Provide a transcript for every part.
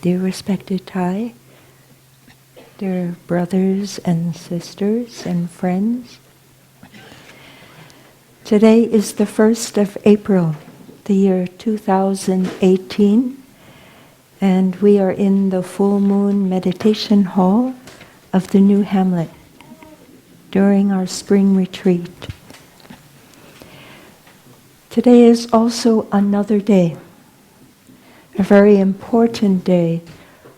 Dear respected Thai, dear brothers and sisters and friends, today is the 1st of April, the year 2018, and we are in the full moon meditation hall of the New Hamlet during our spring retreat. Today is also another day, a very important day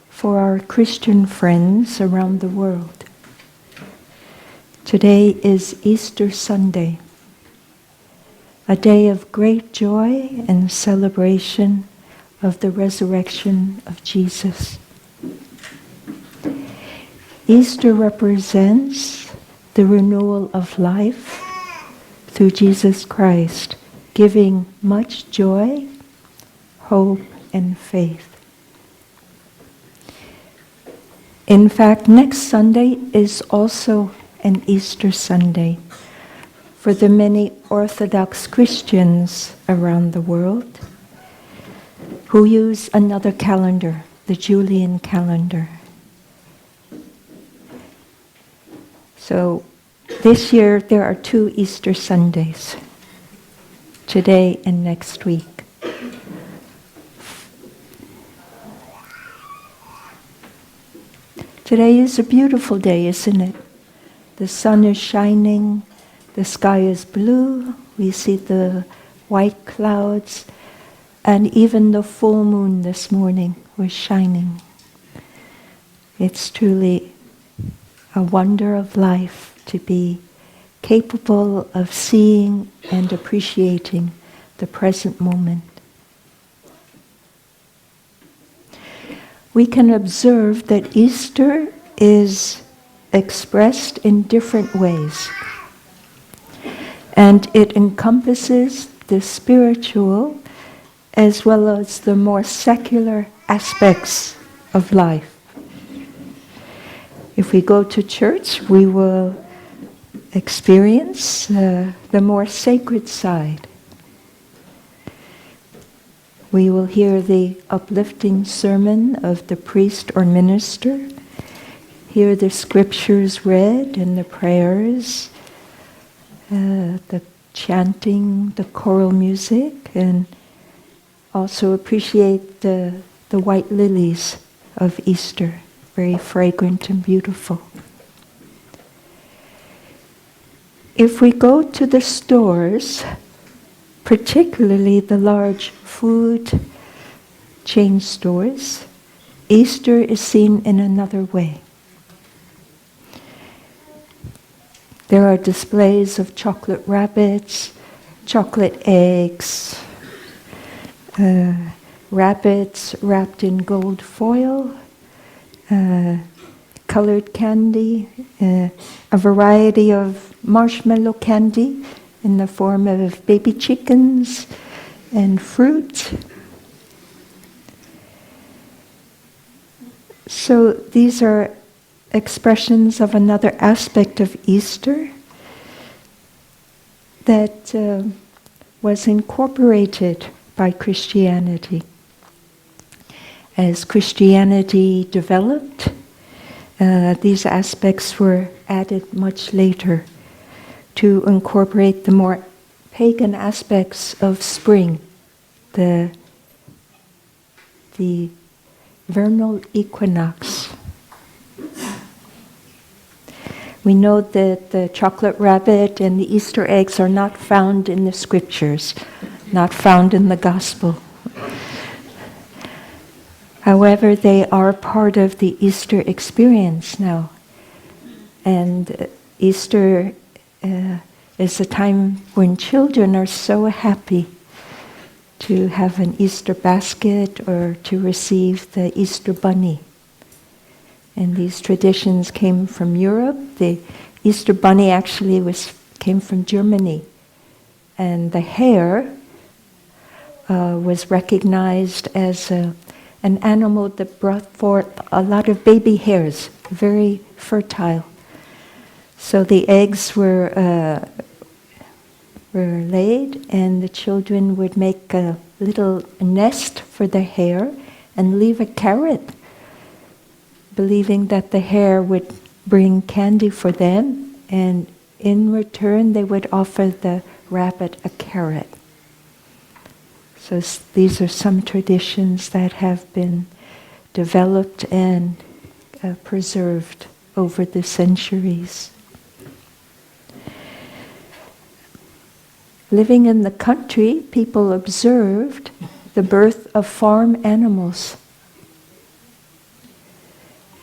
for our Christian friends around the world. Today is Easter Sunday, a day of great joy and celebration of the resurrection of Jesus. Easter represents the renewal of life through Jesus Christ, giving much joy, hope, and faith. In fact, next Sunday is also an Easter Sunday for the many Orthodox Christians around the world who use another calendar, the Julian calendar. So this year there are 2 Easter Sundays, today and next week. Today is a beautiful day, isn't it? The sun is shining, the sky is blue, we see the white clouds, and even the full moon this morning was shining. It's truly a wonder of life to be capable of seeing and appreciating the present moment. We can observe that Easter is expressed in different ways, and it encompasses the spiritual as well as the more secular aspects of life. If we go to church, we will experience the more sacred side. We will hear the uplifting sermon of the priest or minister, hear the scriptures read and the prayers, the chanting, the choral music, and also appreciate the white lilies of Easter, very fragrant and beautiful. If we go to the stores, particularly the large food chain stores, Easter is seen in another way. There are displays of chocolate rabbits, chocolate eggs, rabbits wrapped in gold foil, colored candy, a variety of marshmallow candy in the form of baby chickens and fruit. So these are expressions of another aspect of Easter that was incorporated by Christianity. As Christianity developed, these aspects were added much later to incorporate the more pagan aspects of spring, the vernal equinox. We know that the chocolate rabbit and the Easter eggs are not found in the scriptures, not found in the gospel. However, they are part of the Easter experience now. And Easter is a time when children are so happy to have an Easter basket or to receive the Easter bunny. And these traditions came from Europe. The Easter bunny actually came from Germany. And the hare was recognized as an animal that brought forth a lot of baby hares, very fertile. So the eggs were laid, and the children would make a little nest for the hare and leave a carrot, believing that the hare would bring candy for them, and in return they would offer the rabbit a carrot. So these are some traditions that have been developed and preserved over the centuries. Living in the country, people observed the birth of farm animals.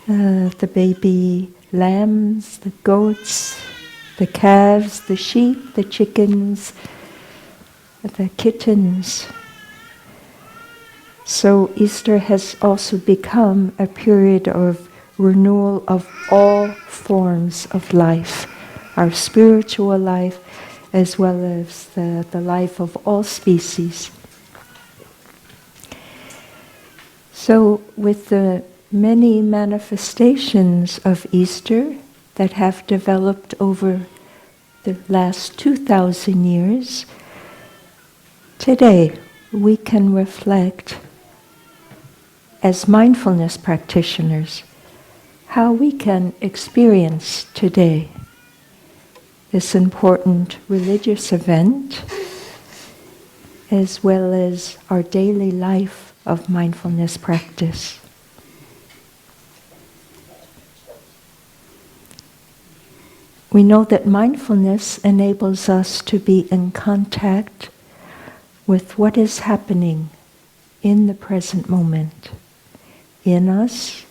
The baby lambs, the goats, the calves, the sheep, the chickens, the kittens. So Easter has also become a period of renewal of all forms of life, our spiritual life as well as the life of all species. So with the many manifestations of Easter that have developed over the last 2,000 years, today we can reflect as mindfulness practitioners how we can experience today this important religious event as well as our daily life of mindfulness practice. We know that mindfulness enables us to be in contact with what is happening in the present moment, in us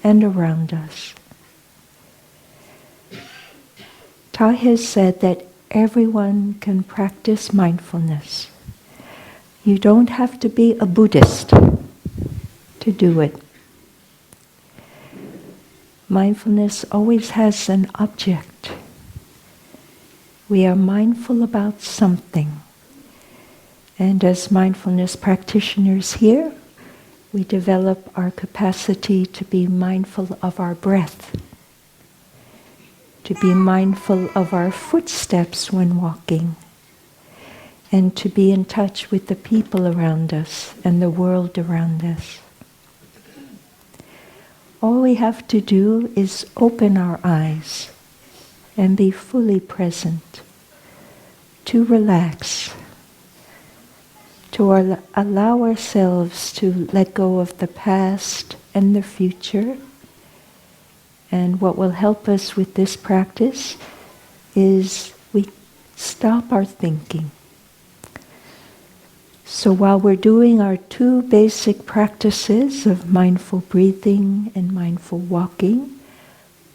and around us. Ta has said that everyone can practice mindfulness. You don't have to be a Buddhist to do it. Mindfulness always has an object. We are mindful about something. And as mindfulness practitioners here, we develop our capacity to be mindful of our breath, to be mindful of our footsteps when walking, and to be in touch with the people around us and the world around us. All we have to do is open our eyes and be fully present, to relax, to allow ourselves to let go of the past and the future. And what will help us with this practice is we stop our thinking. So while we're doing our two basic practices of mindful breathing and mindful walking,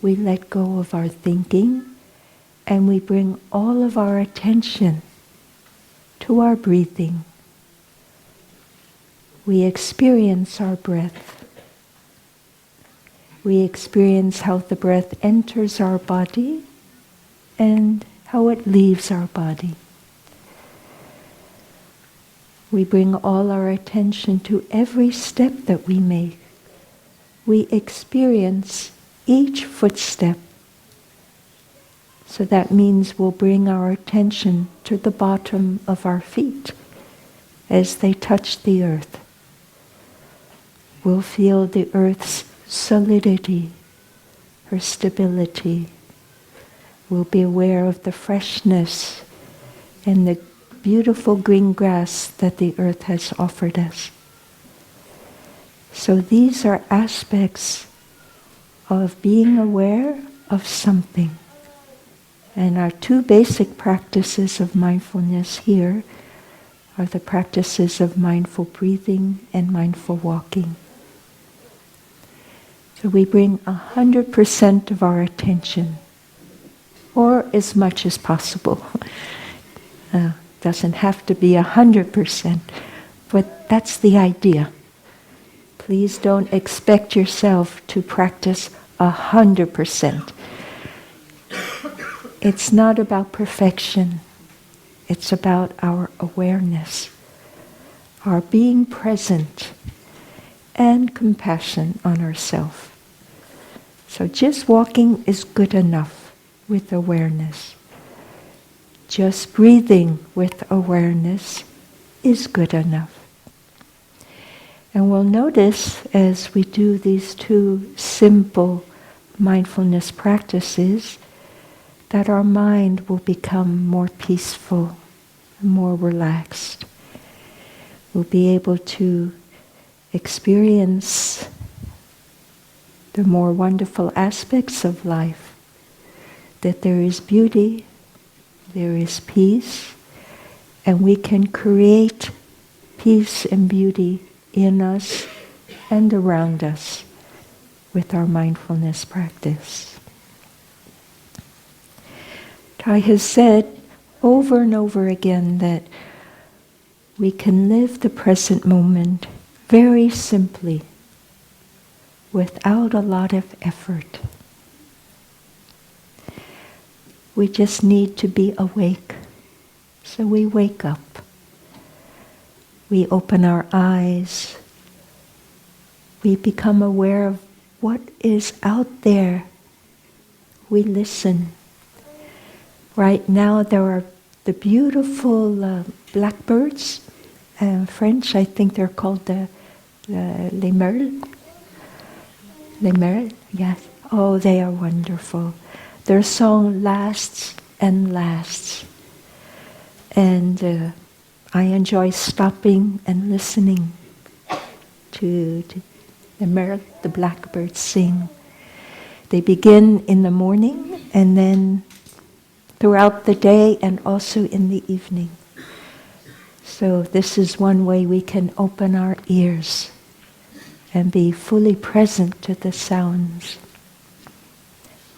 we let go of our thinking and we bring all of our attention to our breathing. We experience our breath. We experience how the breath enters our body and how it leaves our body. We bring all our attention to every step that we make. We experience each footstep. So that means we'll bring our attention to the bottom of our feet as they touch the earth. We'll feel the earth's solidity, her stability. We'll be aware of the freshness and the beautiful green grass that the earth has offered us. So these are aspects of being aware of something. And our two basic practices of mindfulness here are the practices of mindful breathing and mindful walking. So we bring 100% of our attention, or as much as possible. Doesn't have to be 100%, but that's the idea. Please don't expect yourself to practice 100%. It's not about perfection. It's about our awareness, our being present, and compassion on ourselves. So just walking is good enough with awareness. Just breathing with awareness is good enough. And we'll notice as we do these two simple mindfulness practices that our mind will become more peaceful, more relaxed. We'll be able to experience the more wonderful aspects of life, that there is beauty, there is peace, and we can create peace and beauty in us and around us with our mindfulness practice. Thai has said over and over again that we can live the present moment very simply, without a lot of effort. We just need to be awake. So we wake up. We open our eyes. We become aware of what is out there. We listen. Right now there are the beautiful blackbirds. French, I think they're called les merles. Les merles, yes. Oh, they are wonderful. Their song lasts and lasts. And I enjoy stopping and listening to the merle, the blackbirds sing. They begin in the morning and then throughout the day and also in the evening. So this is one way we can open our ears and be fully present to the sounds.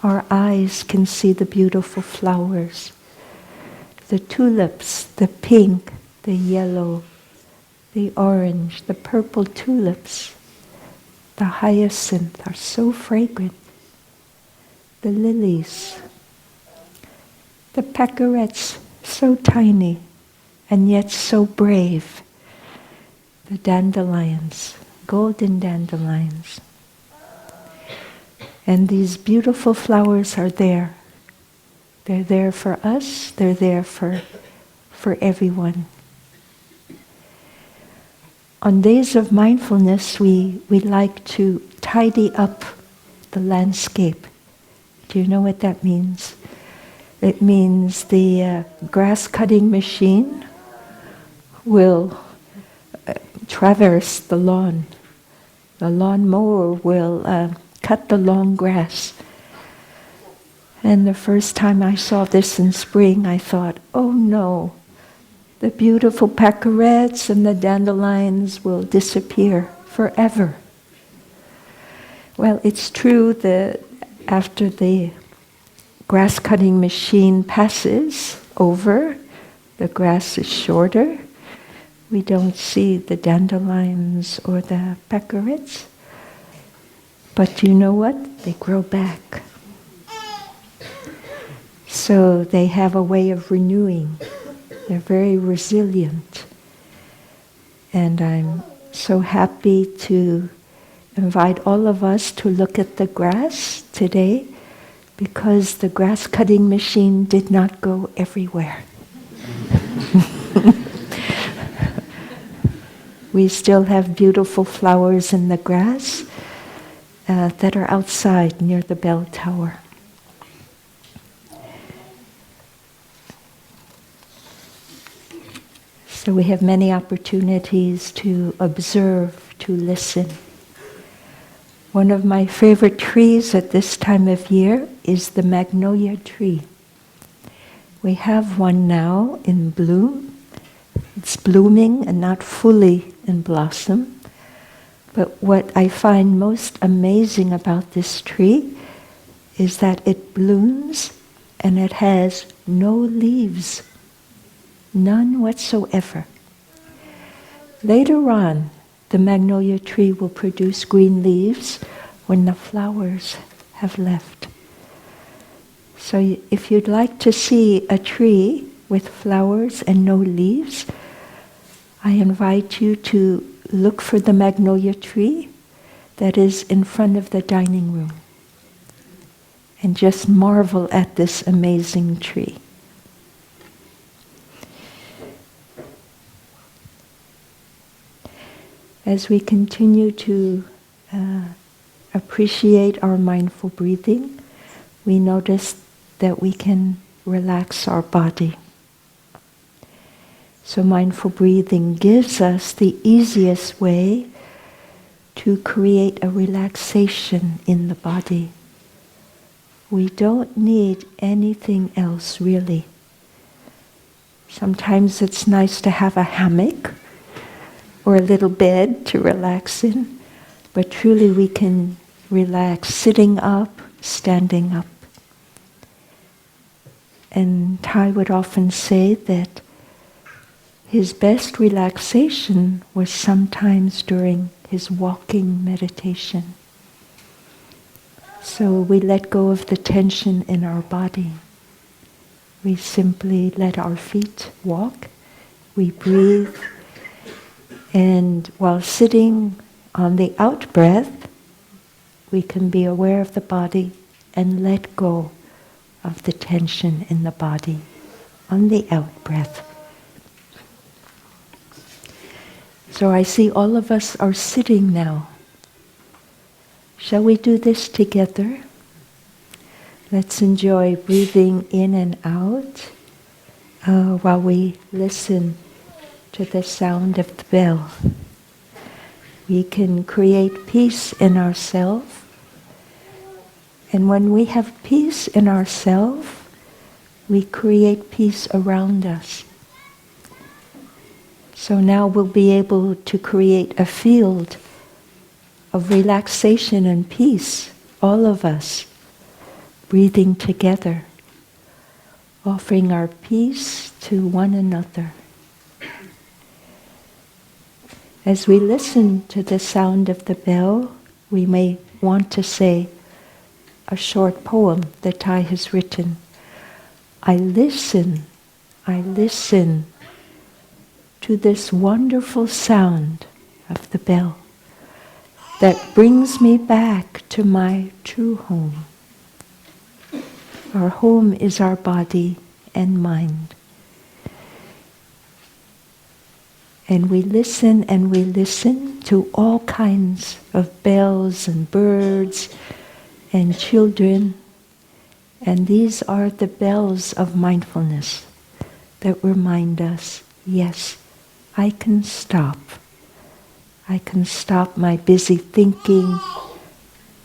Our eyes can see the beautiful flowers, the tulips, the pink, the yellow, the orange, the purple tulips, the hyacinth are so fragrant, the lilies, the peckerets, so tiny and yet so brave, the dandelions, golden dandelions. And these beautiful flowers are there. They're there for us, they're there for everyone. On days of mindfulness, we like to tidy up the landscape. Do you know what that means? It means the grass cutting machine will traverse the lawn. The lawn mower will cut the long grass. And the first time I saw this in spring, I thought, oh no, the beautiful peckerets and the dandelions will disappear forever. Well, it's true that after the grass cutting machine passes over, the grass is shorter. We don't see the dandelions or the peckerets. But you know what? They grow back. So they have a way of renewing. They're very resilient. And I'm so happy to invite all of us to look at the grass today, because the grass cutting machine did not go everywhere. We still have beautiful flowers in the grass that are outside near the bell tower. So we have many opportunities to observe, to listen. One of my favorite trees at this time of year is the magnolia tree. We have one now in bloom. It's blooming and not fully in blossom. But what I find most amazing about this tree is that it blooms and it has no leaves. None whatsoever. Later on, the magnolia tree will produce green leaves when the flowers have left. So if you'd like to see a tree with flowers and no leaves, I invite you to look for the magnolia tree that is in front of the dining room and just marvel at this amazing tree. As we continue to appreciate our mindful breathing, we notice that we can relax our body. So mindful breathing gives us the easiest way to create a relaxation in the body. We don't need anything else really. Sometimes it's nice to have a hammock or a little bed to relax in, but truly we can relax sitting up, standing up. And Thai would often say that his best relaxation was sometimes during his walking meditation. So we let go of the tension in our body. We simply let our feet walk. We breathe. And while sitting on the out breath, we can be aware of the body and let go of the tension in the body on the out breath. So I see all of us are sitting now. Shall we do this together? Let's enjoy breathing in and out while we listen to the sound of the bell. We can create peace in ourselves. And when we have peace in ourselves, we create peace around us. So now we'll be able to create a field of relaxation and peace, all of us, breathing together, offering our peace to one another. As we listen to the sound of the bell, we may want to say a short poem that Thai has written. I listen to this wonderful sound of the bell that brings me back to my true home. Our home is our body and mind. And we listen to all kinds of bells and birds and children. And these are the bells of mindfulness that remind us, yes, I can stop. I can stop my busy thinking,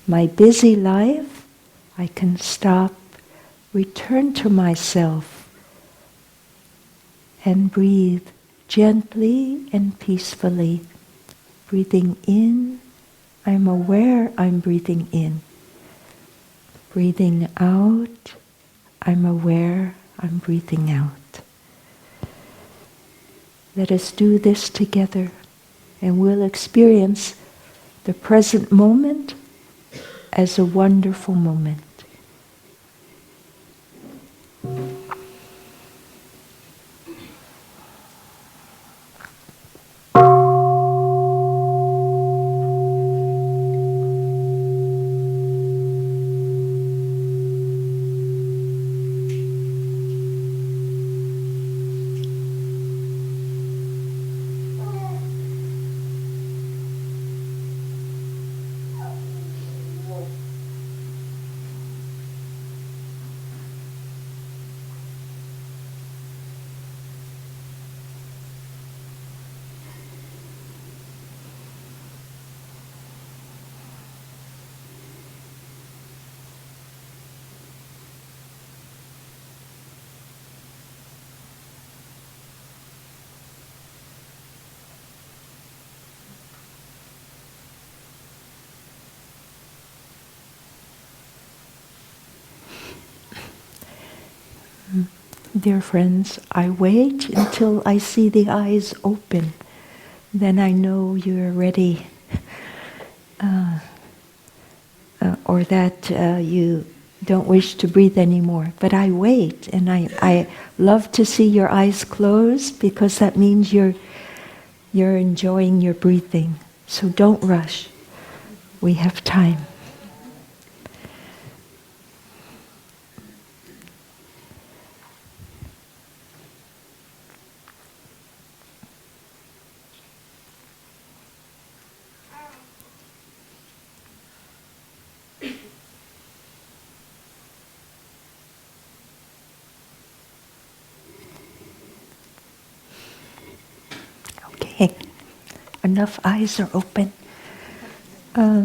my busy life. I can stop, return to myself, and breathe gently and peacefully. Breathing in, I'm aware I'm breathing in. Breathing out, I'm aware I'm breathing out. Let us do this together, and we'll experience the present moment as a wonderful moment. Dear friends, I wait until I see the eyes open. Then I know you're ready, or that you don't wish to breathe anymore. But I wait, and I love to see your eyes close, because that means you're enjoying your breathing. So don't rush. We have time. enough eyes are open. I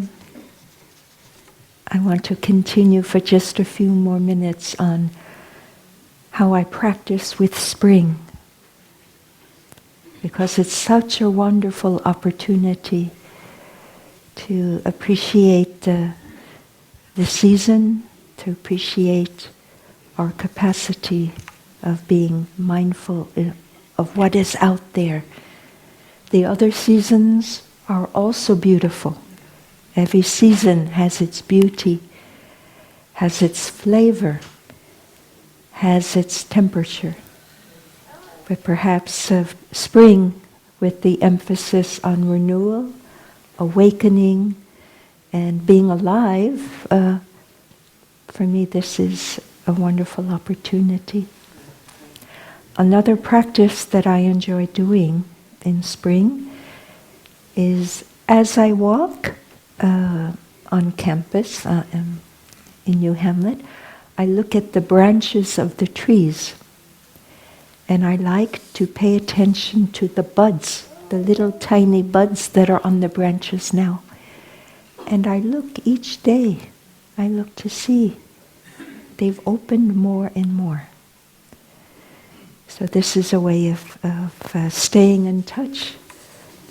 want to continue for just a few more minutes on how I practice with spring, because it's such a wonderful opportunity to appreciate the season, to appreciate our capacity of being mindful of what is out there. The other seasons are also beautiful. Every season has its beauty, has its flavor, has its temperature. But perhaps spring, with the emphasis on renewal, awakening, and being alive, for me this is a wonderful opportunity. Another practice that I enjoy doing in spring is, as I walk on campus in New Hamlet, I look at the branches of the trees, and I like to pay attention to the buds, the little tiny buds that are on the branches now. And I look each day, I look to see they've opened more and more. So this is a way of staying in touch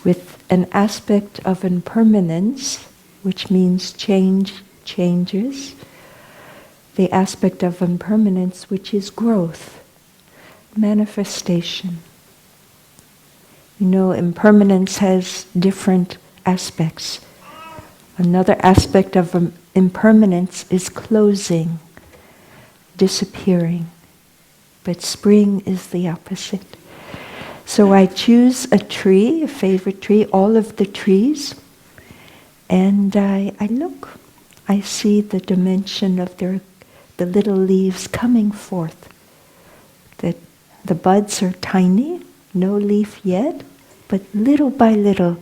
with an aspect of impermanence, which means changes. The aspect of impermanence, which is growth, manifestation. You know, impermanence has different aspects. Another aspect of impermanence is closing, disappearing. But spring is the opposite. So I choose a tree, a favorite tree, all of the trees, and I look. I see the dimension of the little leaves coming forth. That the buds are tiny, no leaf yet, but little by little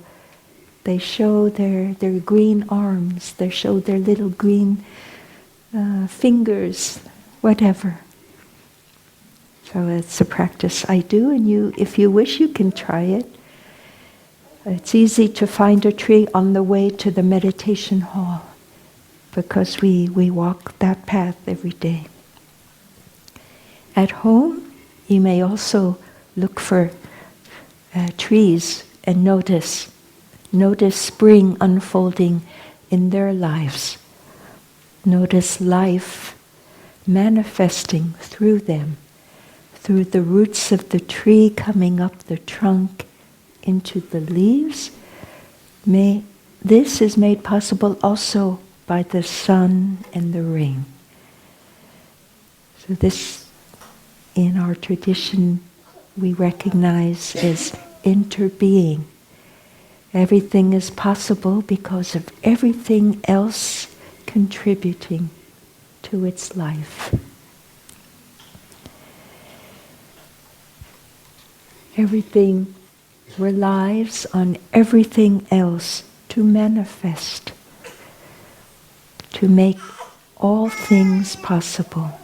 they show their green arms, they show their little green fingers, whatever. So it's a practice I do, and if you wish, you can try it. It's easy to find a tree on the way to the meditation hall, because we walk that path every day. At home, you may also look for trees and notice spring unfolding in their lives. Notice life manifesting through them, through the roots of the tree coming up the trunk into the leaves. This is made possible also by the sun and the rain. So this, in our tradition, we recognize as interbeing. Everything is possible because of everything else contributing to its life. Everything relies on everything else to manifest, to make all things possible.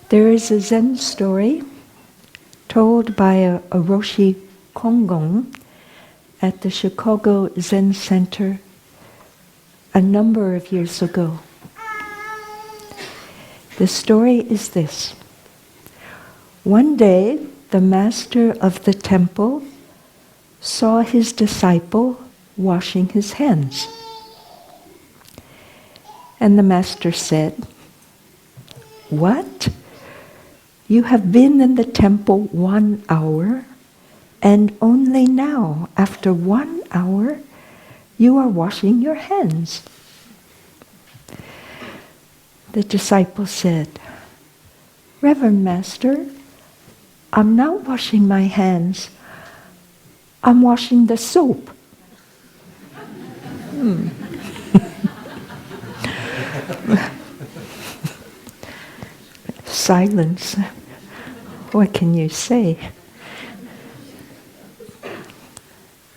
There is a Zen story told by a Roshi Konggong at the Chicago Zen Center a number of years ago. The story is this. One day, the master of the temple saw his disciple washing his hands. And the master said, "What? You have been in the temple 1 hour, and only now, after 1 hour, you are washing your hands." The disciple said, "Reverend Master, I'm not washing my hands. I'm washing the soap." Silence. What can you say?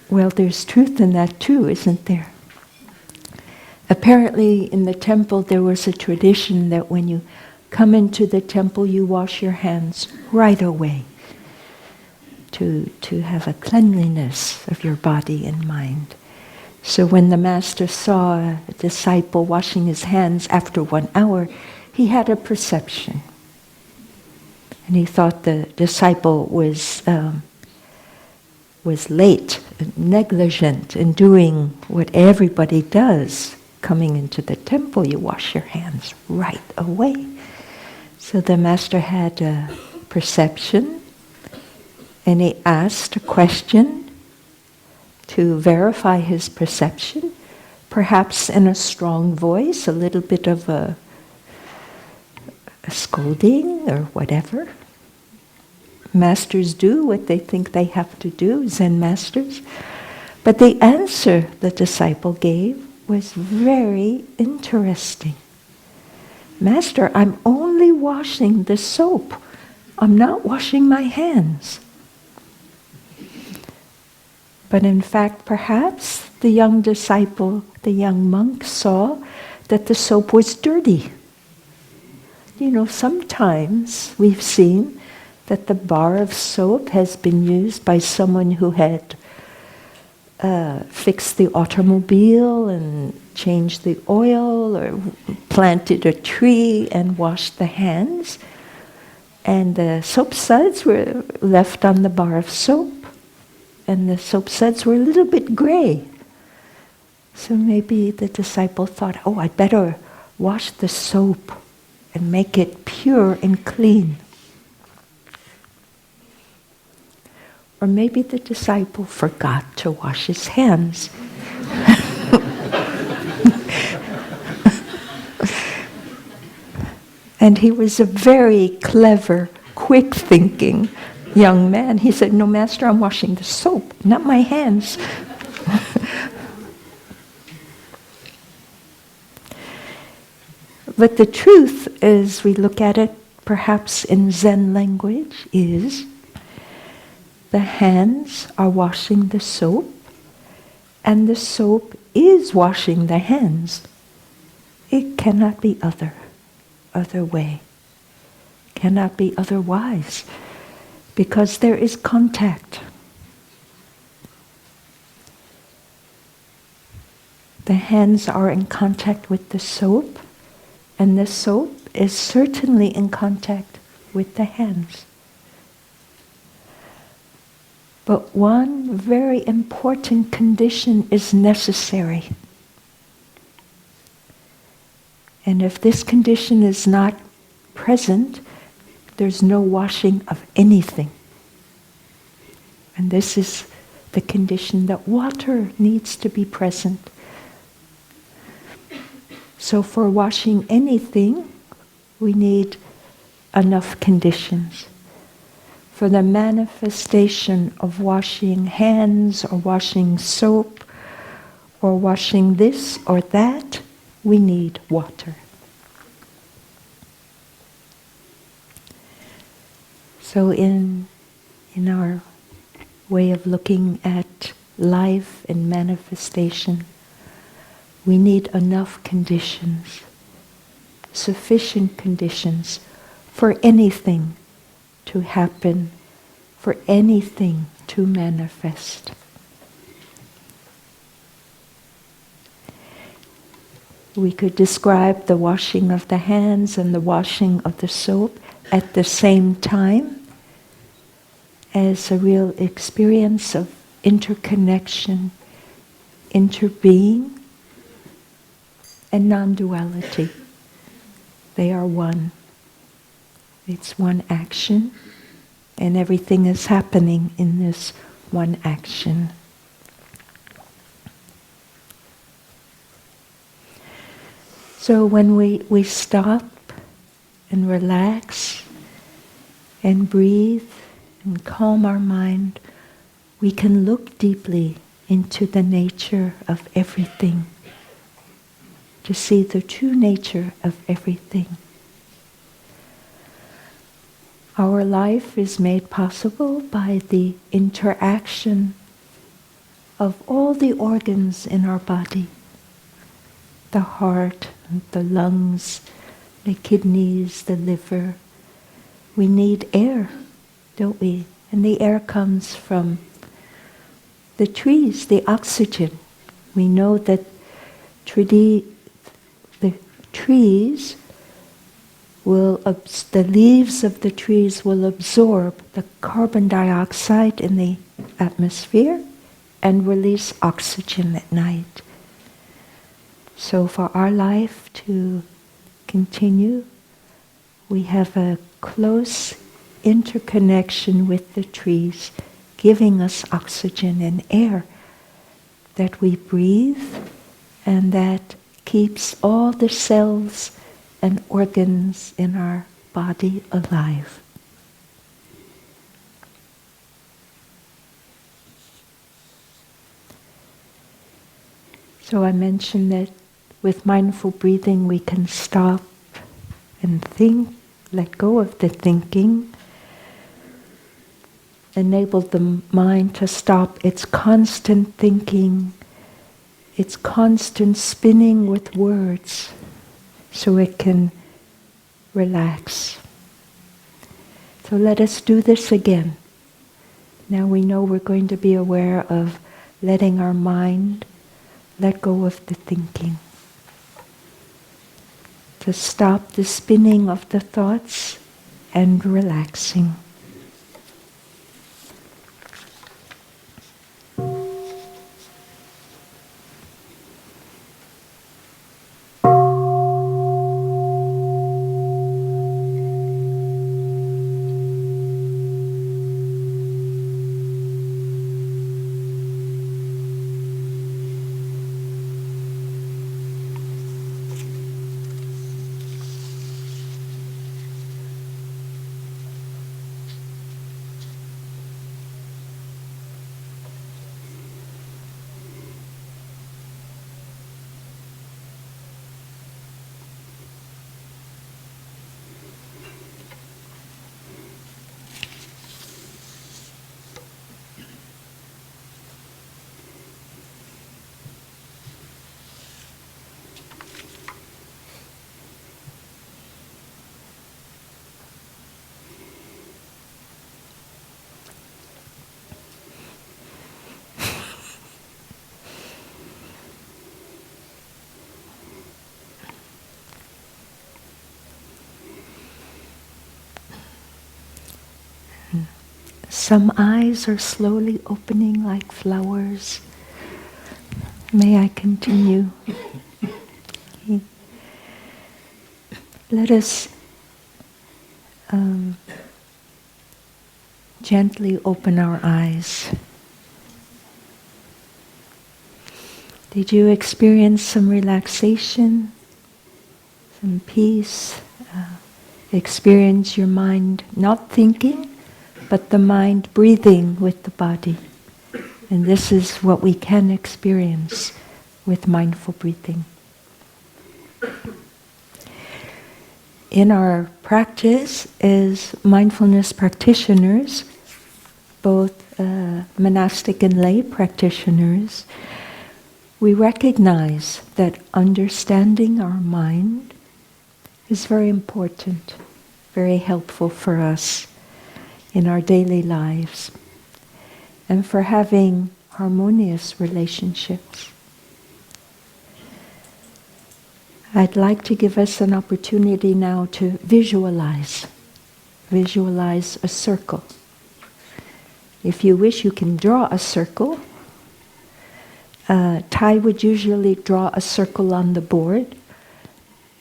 Well, there's truth in that too, isn't there? Apparently, in the temple, there was a tradition that when you come into the temple, you wash your hands right away. to have a cleanliness of your body and mind. So when the master saw a disciple washing his hands after 1 hour, he had a perception. And he thought the disciple was late, negligent in doing what everybody does. Coming into the temple, you wash your hands right away. So the master had a perception, and he asked a question to verify his perception, perhaps in a strong voice, a little bit of a scolding or whatever. Masters do what they think they have to do, Zen masters. But the answer the disciple gave was very interesting. Master, I'm only washing the soap. I'm not washing my hands. But in fact, perhaps the young disciple, the young monk, saw that the soap was dirty. You know, sometimes we've seen that the bar of soap has been used by someone who had fixed the automobile and changed the oil or planted a tree and washed the hands. And the soap suds were left on the bar of soap. And the soap suds were a little bit gray. So maybe the disciple thought, oh, I'd better wash the soap and make it pure and clean. Or maybe the disciple forgot to wash his hands. And he was a very clever, quick-thinking young man. He said, no, Master, I'm washing the soap, not my hands. But the truth, as we look at it, perhaps in Zen language, is the hands are washing the soap, and the soap is washing the hands. It cannot be other way. Cannot be otherwise, because there is contact. The hands are in contact with the soap, and the soap is certainly in contact with the hands. But one very important condition is necessary. And if this condition is not present, there's no washing of anything. And this is the condition that water needs to be present. So for washing anything, we need enough conditions. For the manifestation of washing hands or washing soap or washing this or that, we need water. So in our way of looking at life and manifestation, we need enough conditions, sufficient conditions for anything to happen, for anything to manifest. We could describe the washing of the hands and the washing of the soap at the same time as a real experience of interconnection, interbeing, and non-duality. They are one. It's one action, and everything is happening in this one action. So when we stop and relax and breathe and calm our mind, we can look deeply into the nature of everything, to see the true nature of everything. Our life is made possible by the interaction of all the organs in our body. The heart, the lungs, the kidneys, the liver. We need air, don't we? And the air comes from the trees, the oxygen. We know that the trees the leaves of the trees will absorb the carbon dioxide in the atmosphere and release oxygen at night. So for our life to continue, we have a close interconnection with the trees, giving us oxygen and air that we breathe and that keeps all the cells and organs in our body alive. So I mentioned that with mindful breathing we can stop and think, let go of the thinking, enable the mind to stop its constant thinking, its constant spinning with words, so it can relax. So let us do this again. Now we know we're going to be aware of letting our mind let go of the thinking. To stop the spinning of the thoughts and relaxing. Some eyes are slowly opening like flowers. May I continue? Let us gently open our eyes. Did you experience some relaxation, some peace? Experience your mind not thinking, but the mind breathing with the body. And this is what we can experience with mindful breathing. In our practice as mindfulness practitioners, both monastic and lay practitioners, we recognize that understanding our mind is very important, very helpful for us in our daily lives, and for having harmonious relationships. I'd like to give us an opportunity now to visualize a circle. If you wish, you can draw a circle. Thai would usually draw a circle on the board,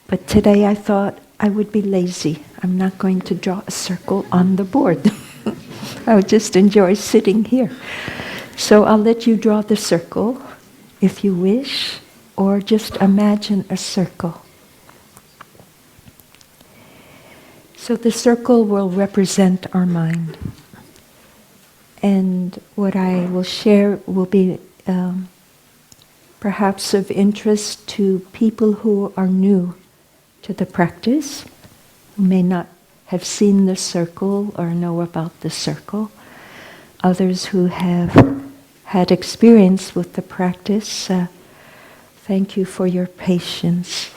but today I thought I would be lazy. I'm not going to draw a circle on the board. I would just enjoy sitting here. So I'll let you draw the circle if you wish, or just imagine a circle. So the circle will represent our mind. And what I will share will be perhaps of interest to people who are new to the practice, who may not have seen the circle or know about the circle. Others who have had experience with the practice, thank you for your patience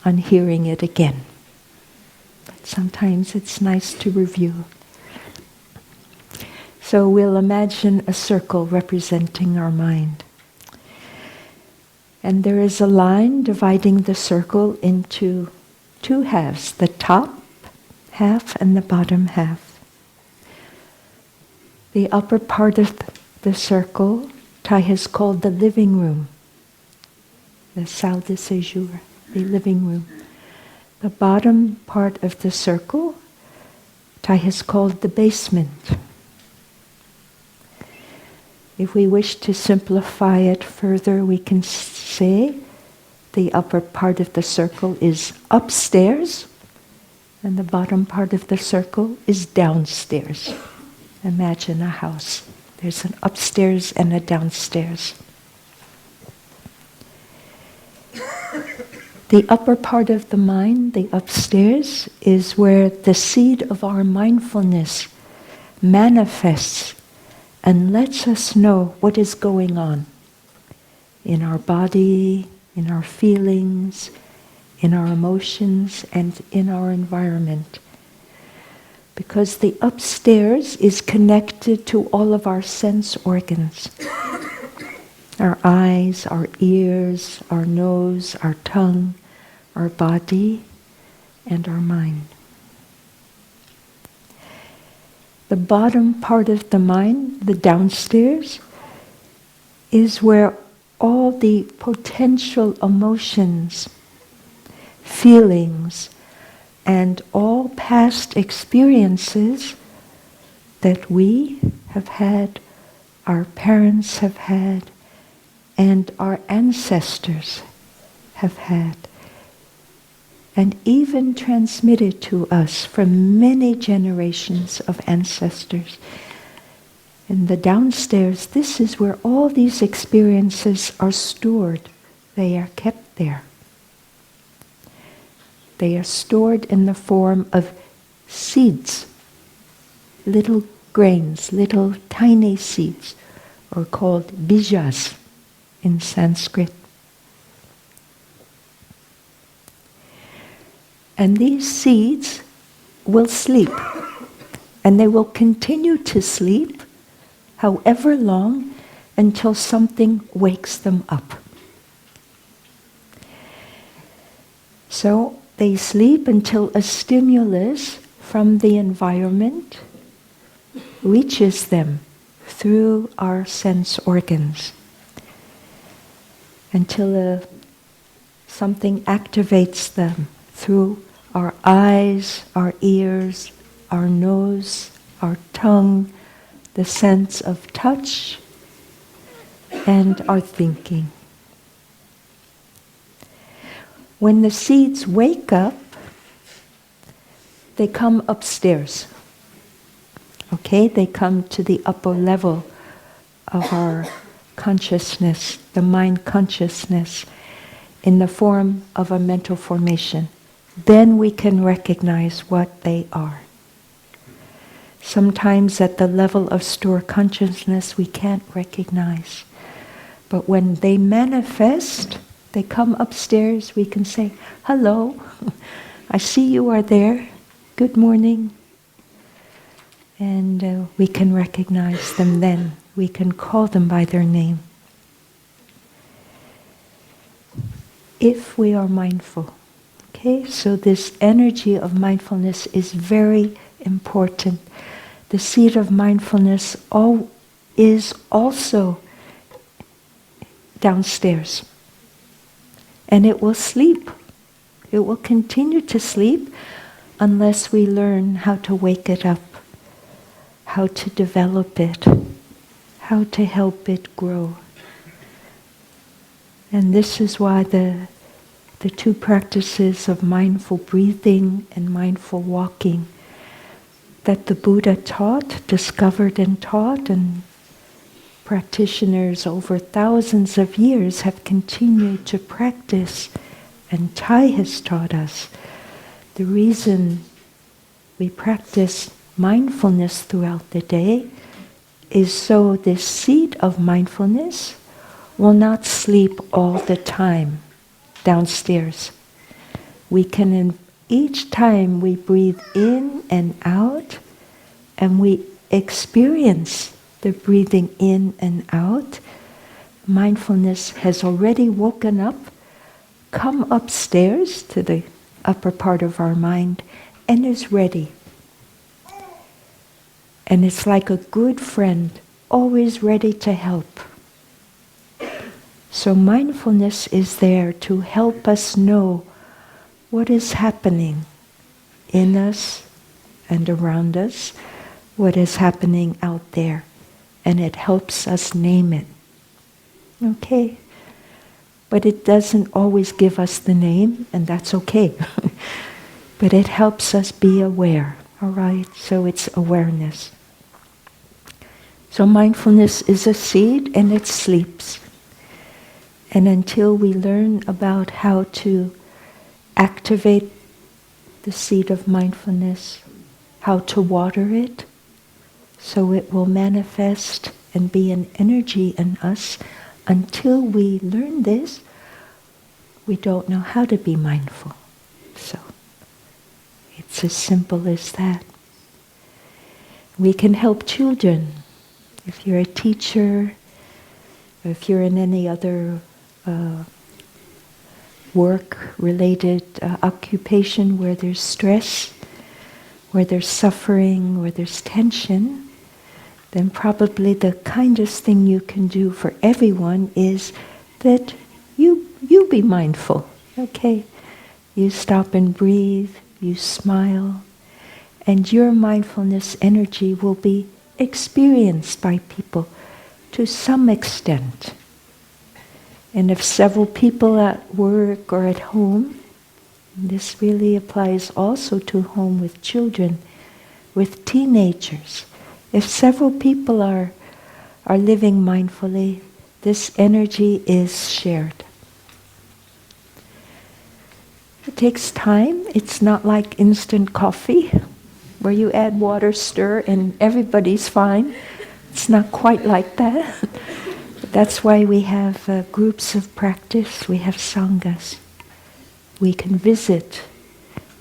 on hearing it again. But sometimes it's nice to review. So we'll imagine a circle representing our mind. And there is a line dividing the circle into two halves, the top half and the bottom half. The upper part of the circle, Thai has called the living room, the salle de séjour, the living room. The bottom part of the circle, Thai has called the basement. If we wish to simplify it further, we can say the upper part of the circle is upstairs, and the bottom part of the circle is downstairs. Imagine a house. There's an upstairs and a downstairs. The upper part of the mind, the upstairs, is where the seed of our mindfulness manifests and lets us know what is going on in our body, in our feelings, in our emotions, and in our environment. Because the upstairs is connected to all of our sense organs. Our eyes, our ears, our nose, our tongue, our body, and our mind. The bottom part of the mind, the downstairs, is where all the potential emotions, feelings, and all past experiences that we have had, our parents have had, and our ancestors have had, and even transmitted to us from many generations of ancestors. In the downstairs, this is where all these experiences are stored. They are kept there. They are stored in the form of seeds, little grains, little tiny seeds, or called bijas in Sanskrit. And these seeds will sleep, and they will continue to sleep however long until something wakes them up. So they sleep until a stimulus from the environment reaches them through our sense organs, until something activates them through our eyes, our ears, our nose, our tongue, the sense of touch, and our thinking. When the seeds wake up, they come upstairs. Okay, they come to the upper level of our consciousness, the mind consciousness, in the form of a mental formation. Then we can recognize what they are. Sometimes at the level of store consciousness we can't recognize. But when they manifest, they come upstairs, we can say, hello, I see you are there, good morning. And we can recognize them then. We can call them by their name. If we are mindful. Okay, so this energy of mindfulness is very important. The seed of mindfulness is also downstairs. And it will sleep. It will continue to sleep unless we learn how to wake it up, how to develop it, how to help it grow. And this is why the two practices of mindful breathing and mindful walking that the Buddha taught, discovered and taught, and practitioners over thousands of years have continued to practice, and Thai has taught us. The reason we practice mindfulness throughout the day is so this seed of mindfulness will not sleep all the time downstairs. We can, each time we breathe in and out, and we experience the breathing in and out, mindfulness has already woken up, come upstairs to the upper part of our mind, and is ready. And it's like a good friend, always ready to help. So mindfulness is there to help us know what is happening in us and around us, what is happening out there, and it helps us name it. Okay? But it doesn't always give us the name, and that's okay. But it helps us be aware, all right? So it's awareness. So mindfulness is a seed and it sleeps. And until we learn about how to activate the seed of mindfulness, how to water it, so it will manifest and be an energy in us, until we learn this, we don't know how to be mindful. So it's as simple as that. We can help children. If you're a teacher, or if you're in any other work-related occupation where there's stress, where there's suffering, where there's tension, then probably the kindest thing you can do for everyone is that you be mindful, okay? You stop and breathe, you smile, and your mindfulness energy will be experienced by people to some extent. And if several people at work or at home, this really applies also to home with children, with teenagers. If several people are living mindfully, this energy is shared. It takes time. It's not like instant coffee, where you add water, stir, and everybody's fine. It's not quite like that. That's why we have groups of practice. We have sanghas. We can visit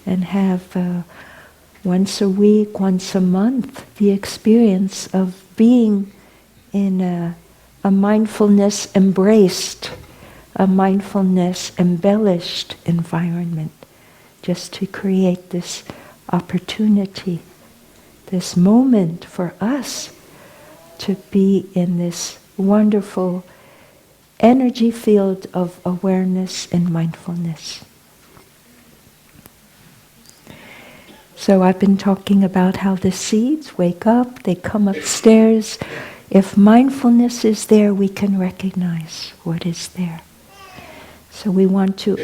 and have once a week, once a month, the experience of being in a mindfulness embraced, a mindfulness embellished environment, just to create this opportunity, this moment for us to be in this wonderful energy field of awareness and mindfulness. So I've been talking about how the seeds wake up, they come upstairs. If mindfulness is there, we can recognize what is there. So we want to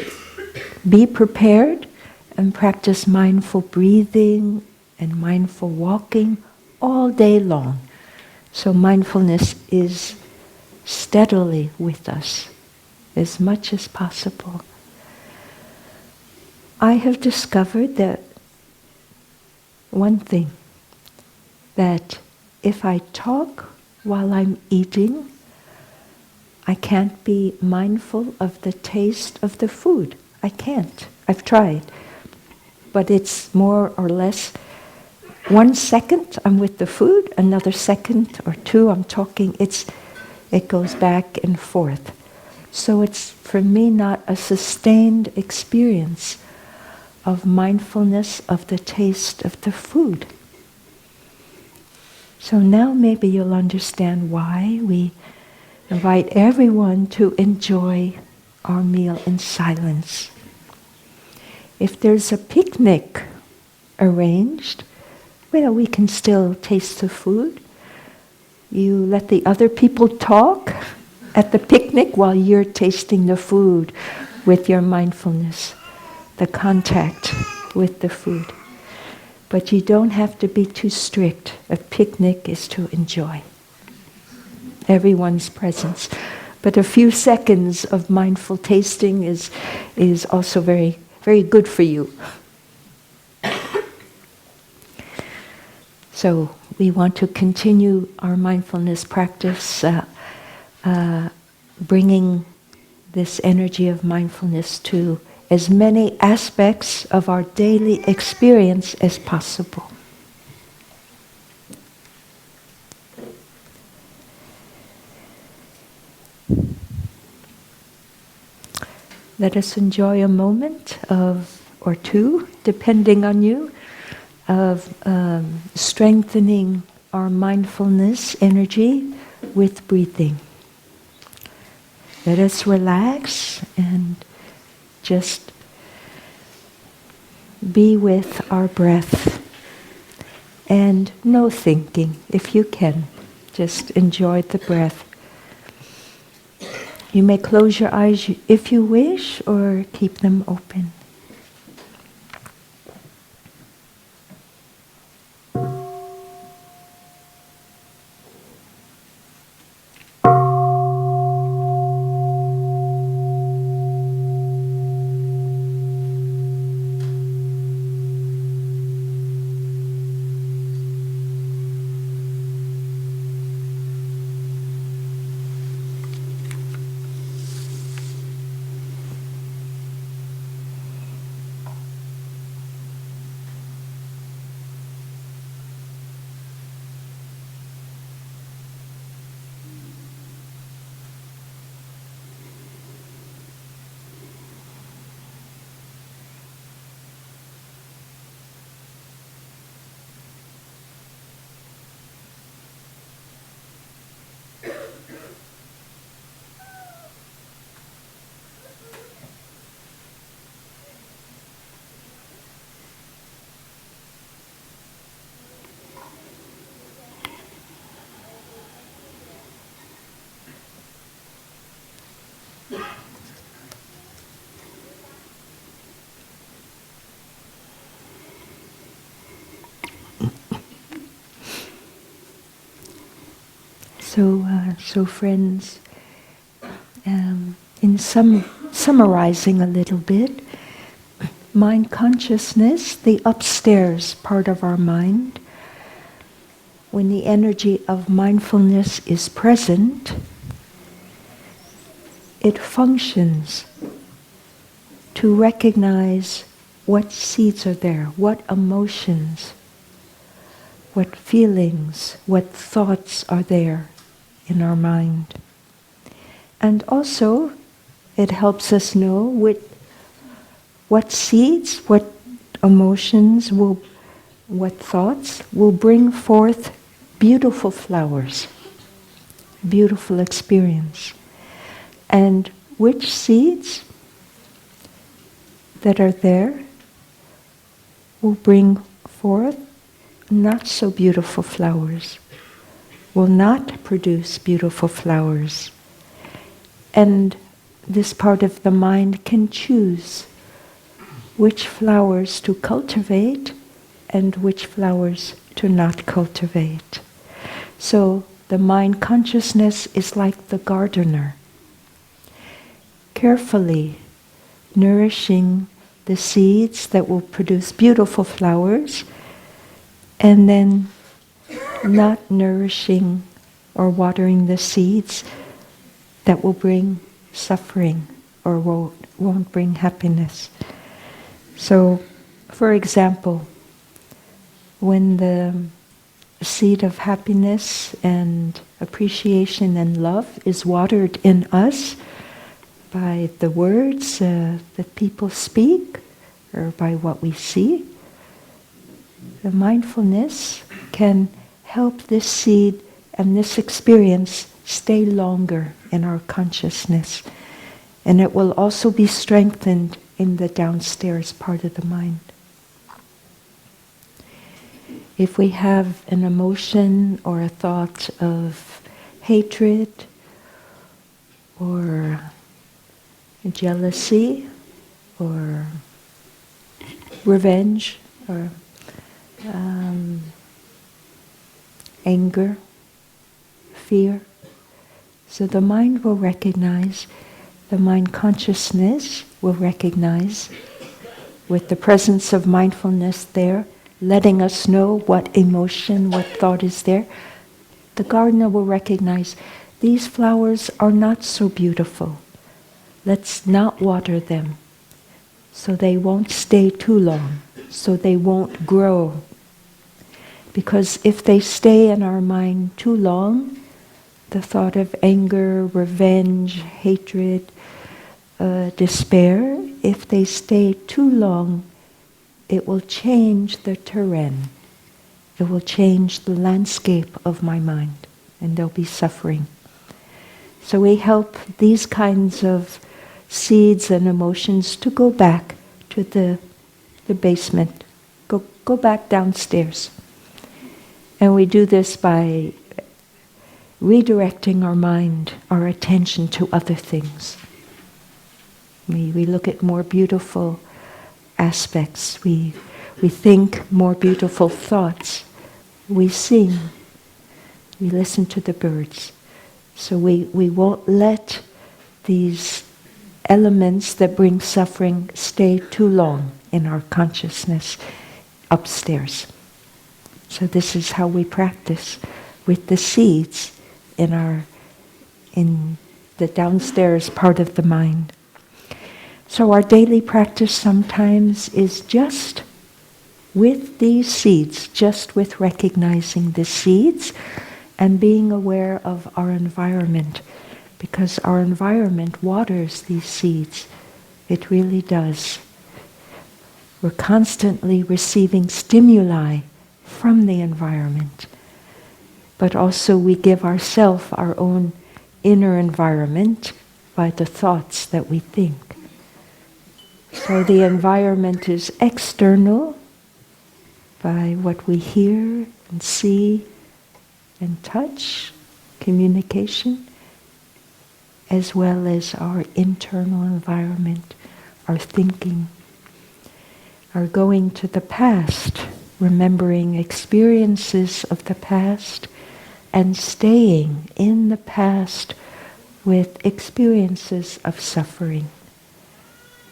be prepared and practice mindful breathing and mindful walking all day long. So mindfulness is steadily with us as much as possible. I have discovered that one thing, that if I talk while I'm eating, I can't be mindful of the taste of the food. I can't. I've tried. But it's more or less 1 second I'm with the food, another second or two I'm talking. It goes back and forth. So it's for me not a sustained experience of mindfulness of the taste of the food. So now maybe you'll understand why we invite everyone to enjoy our meal in silence. If there's a picnic arranged, well, we can still taste the food. You let the other people talk at the picnic while you're tasting the food with your mindfulness, the contact with the food. But you don't have to be too strict. A picnic is to enjoy everyone's presence. But a few seconds of mindful tasting is also very, very good for you. So we want to continue our mindfulness practice, bringing this energy of mindfulness to as many aspects of our daily experience as possible. let us enjoy a moment or two, depending on you, of strengthening our mindfulness energy with breathing. Let us relax and just be with our breath and no thinking, if you can. Just enjoy the breath. You may close your eyes if you wish or keep them open. So friends, in summarizing a little bit, mind consciousness, the upstairs part of our mind, when the energy of mindfulness is present, it functions to recognize what seeds are there, what emotions, what feelings, what thoughts are there in our mind. And also, it helps us know what seeds, what emotions, what thoughts will bring forth beautiful flowers, beautiful experience. And which seeds that are there will bring forth not so beautiful flowers, will not produce beautiful flowers. And this part of the mind can choose which flowers to cultivate and which flowers to not cultivate. So the mind consciousness is like the gardener, carefully nourishing the seeds that will produce beautiful flowers, and then not nourishing or watering the seeds that will bring suffering or won't bring happiness. So, for example, when the seed of happiness and appreciation and love is watered in us by the words that people speak or by what we see, the mindfulness can help this seed and this experience stay longer in our consciousness. And it will also be strengthened in the downstairs part of the mind. If we have an emotion or a thought of hatred or jealousy or revenge or anger, fear, so the mind will recognize, the mind consciousness will recognize, with the presence of mindfulness there, letting us know what emotion, what thought is there, the gardener will recognize these flowers are not so beautiful. Let's not water them so they won't stay too long, so they won't grow. Because if they stay in our mind too long, the thought of anger, revenge, hatred, despair, if they stay too long, it will change the terrain. It will change the landscape of my mind, and there'll be suffering. So we help these kinds of seeds and emotions to go back to the basement, go back downstairs. And we do this by redirecting our mind, our attention to other things. We look at more beautiful aspects. We think more beautiful thoughts. We sing. We listen to the birds. So we won't let these elements that bring suffering stay too long in our consciousness upstairs. So this is how we practice with the seeds in the downstairs part of the mind. So our daily practice sometimes is just with these seeds, just with recognizing the seeds and being aware of our environment, because our environment waters these seeds. It really does. We're constantly receiving stimuli from the environment, but also we give ourselves our own inner environment by the thoughts that we think. So the environment is external by what we hear and see and touch, communication, as well as our internal environment, our thinking, our going to the past, remembering experiences of the past and staying in the past with experiences of suffering.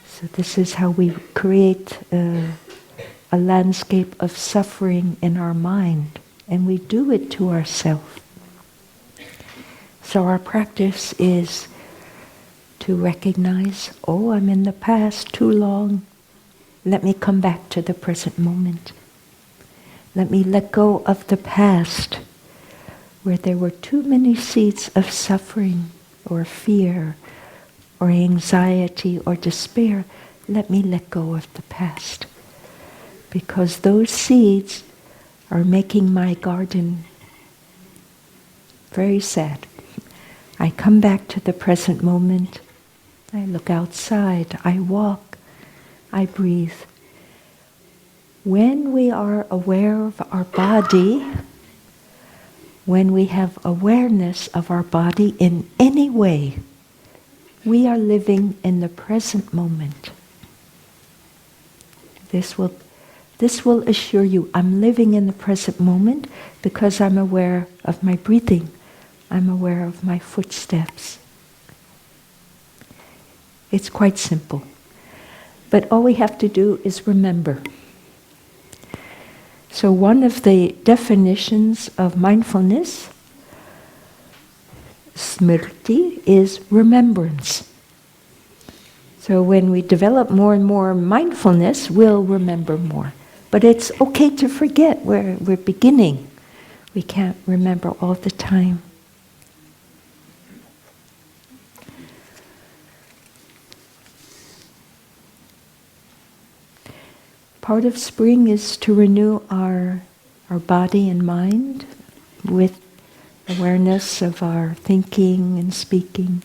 So this is how we create a landscape of suffering in our mind, and we do it to ourselves. So our practice is to recognize, oh, I'm in the past too long. Let me come back to the present moment. Let me let go of the past where there were too many seeds of suffering or fear or anxiety or despair. Let me let go of the past, because those seeds are making my garden very sad. I come back to the present moment. I look outside. I walk. I breathe. When we are aware of our body, when we have awareness of our body in any way, we are living in the present moment. This will assure you, I'm living in the present moment because I'm aware of my breathing. I'm aware of my footsteps. It's quite simple. But all we have to do is remember. So one of the definitions of mindfulness, smriti, is remembrance. So when we develop more and more mindfulness, we'll remember more. But it's okay to forget where we're beginning. We can't remember all the time. Part of spring is to renew our body and mind with awareness of our thinking and speaking,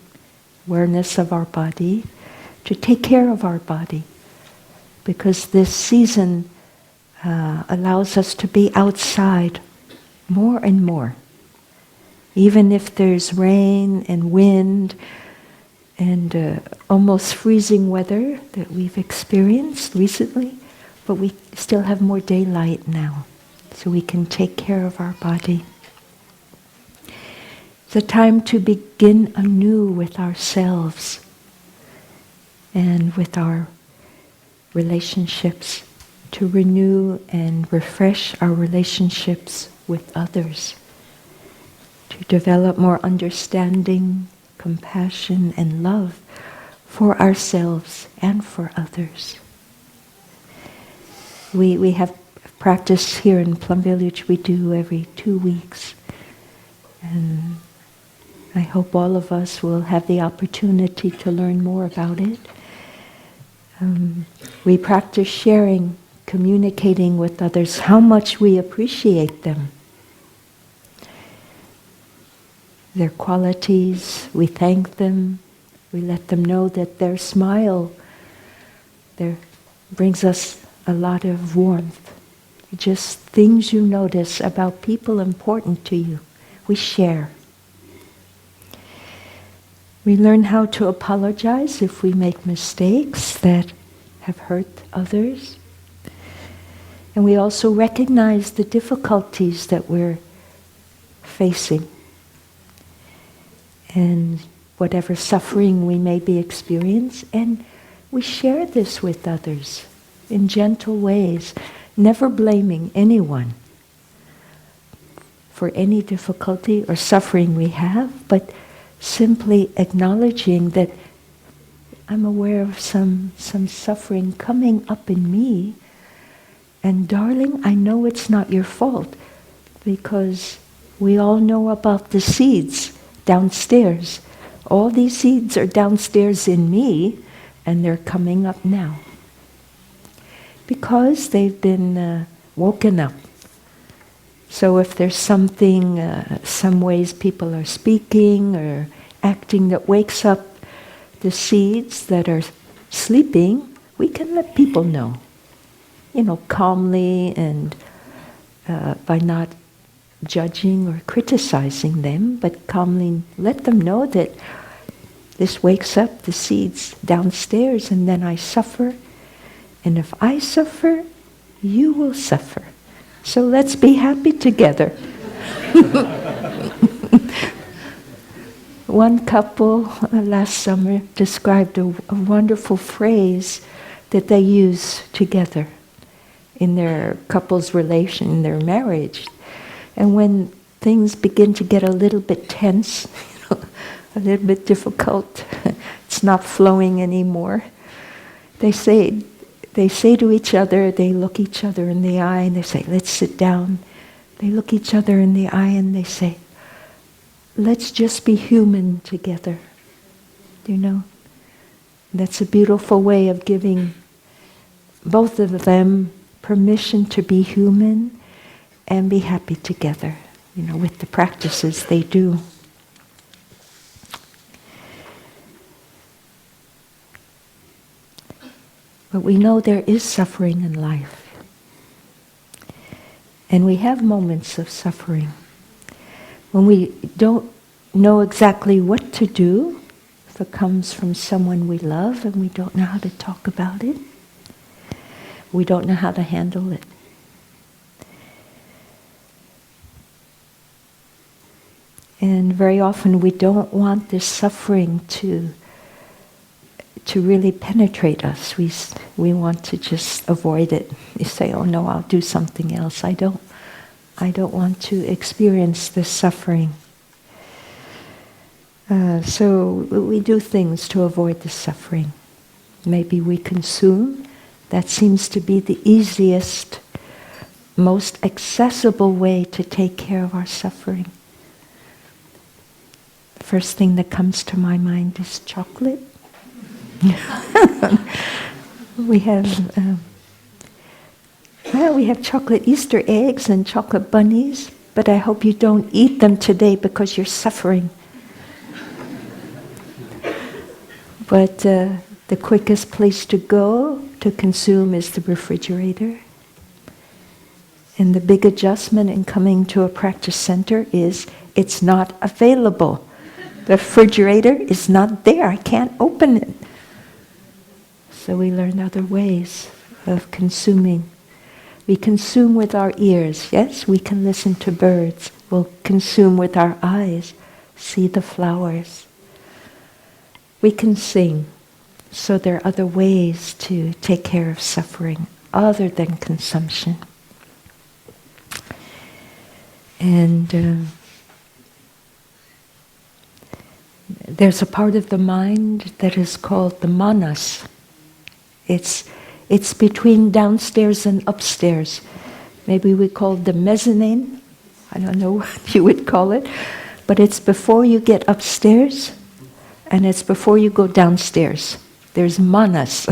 awareness of our body, to take care of our body. Because this season allows us to be outside more and more. Even if there's rain and wind and almost freezing weather that we've experienced recently, but we still have more daylight now, so we can take care of our body. It's a time to begin anew with ourselves and with our relationships, to renew and refresh our relationships with others, to develop more understanding, compassion, and love for ourselves and for others. We have practice here in Plum Village we do every 2 weeks. And I hope all of us will have the opportunity to learn more about it. We practice sharing, communicating with others, how much we appreciate them. Their qualities, we thank them, we let them know that their smile brings us a lot of warmth. Just things you notice about people important to you, we share. We learn how to apologize if we make mistakes that have hurt others. And we also recognize the difficulties that we're facing and whatever suffering we may be experiencing. And we share this with others in gentle ways, never blaming anyone for any difficulty or suffering we have, but simply acknowledging that I'm aware of some suffering coming up in me, and darling, I know it's not your fault, because we all know about the seeds downstairs. All these seeds are downstairs in me, and they're coming up now. Because they've been woken up. So if there's something, some ways people are speaking or acting that wakes up the seeds that are sleeping, we can let people know. Calmly and by not judging or criticizing them, but calmly let them know that this wakes up the seeds downstairs, and then I suffer. And if I suffer, you will suffer. So let's be happy together. One couple last summer described a wonderful phrase that they use together in their couple's relation, in their marriage. And when things begin to get a little bit tense, a little bit difficult, it's not flowing anymore, they say to each other, they look each other in the eye and they say, let's sit down. They look each other in the eye and they say, let's just be human together. That's a beautiful way of giving both of them permission to be human and be happy together, with the practices they do. But we know there is suffering in life. And we have moments of suffering. When we don't know exactly what to do, if it comes from someone we love and we don't know how to talk about it, we don't know how to handle it. And very often we don't want this suffering to really penetrate us. We want to just avoid it. You say, oh no, I'll do something else. I don't want to experience this suffering. So we do things to avoid the suffering. Maybe we consume. That seems to be the easiest, most accessible way to take care of our suffering. The first thing that comes to my mind is chocolate. We have chocolate Easter eggs and chocolate bunnies, but I hope you don't eat them today because you're suffering. But the quickest place to go to consume is the refrigerator. And the big adjustment in coming to a practice center is it's not available. The refrigerator is not there. I can't open it. So we learn other ways of consuming. We consume with our ears. Yes, we can listen to birds. We'll consume with our eyes, see the flowers. We can sing. So there are other ways to take care of suffering other than consumption. And there's a part of the mind that is called the manas. It's between downstairs and upstairs. Maybe we call it the mezzanine. I don't know what you would call it. But it's before you get upstairs, and it's before you go downstairs. There's manas.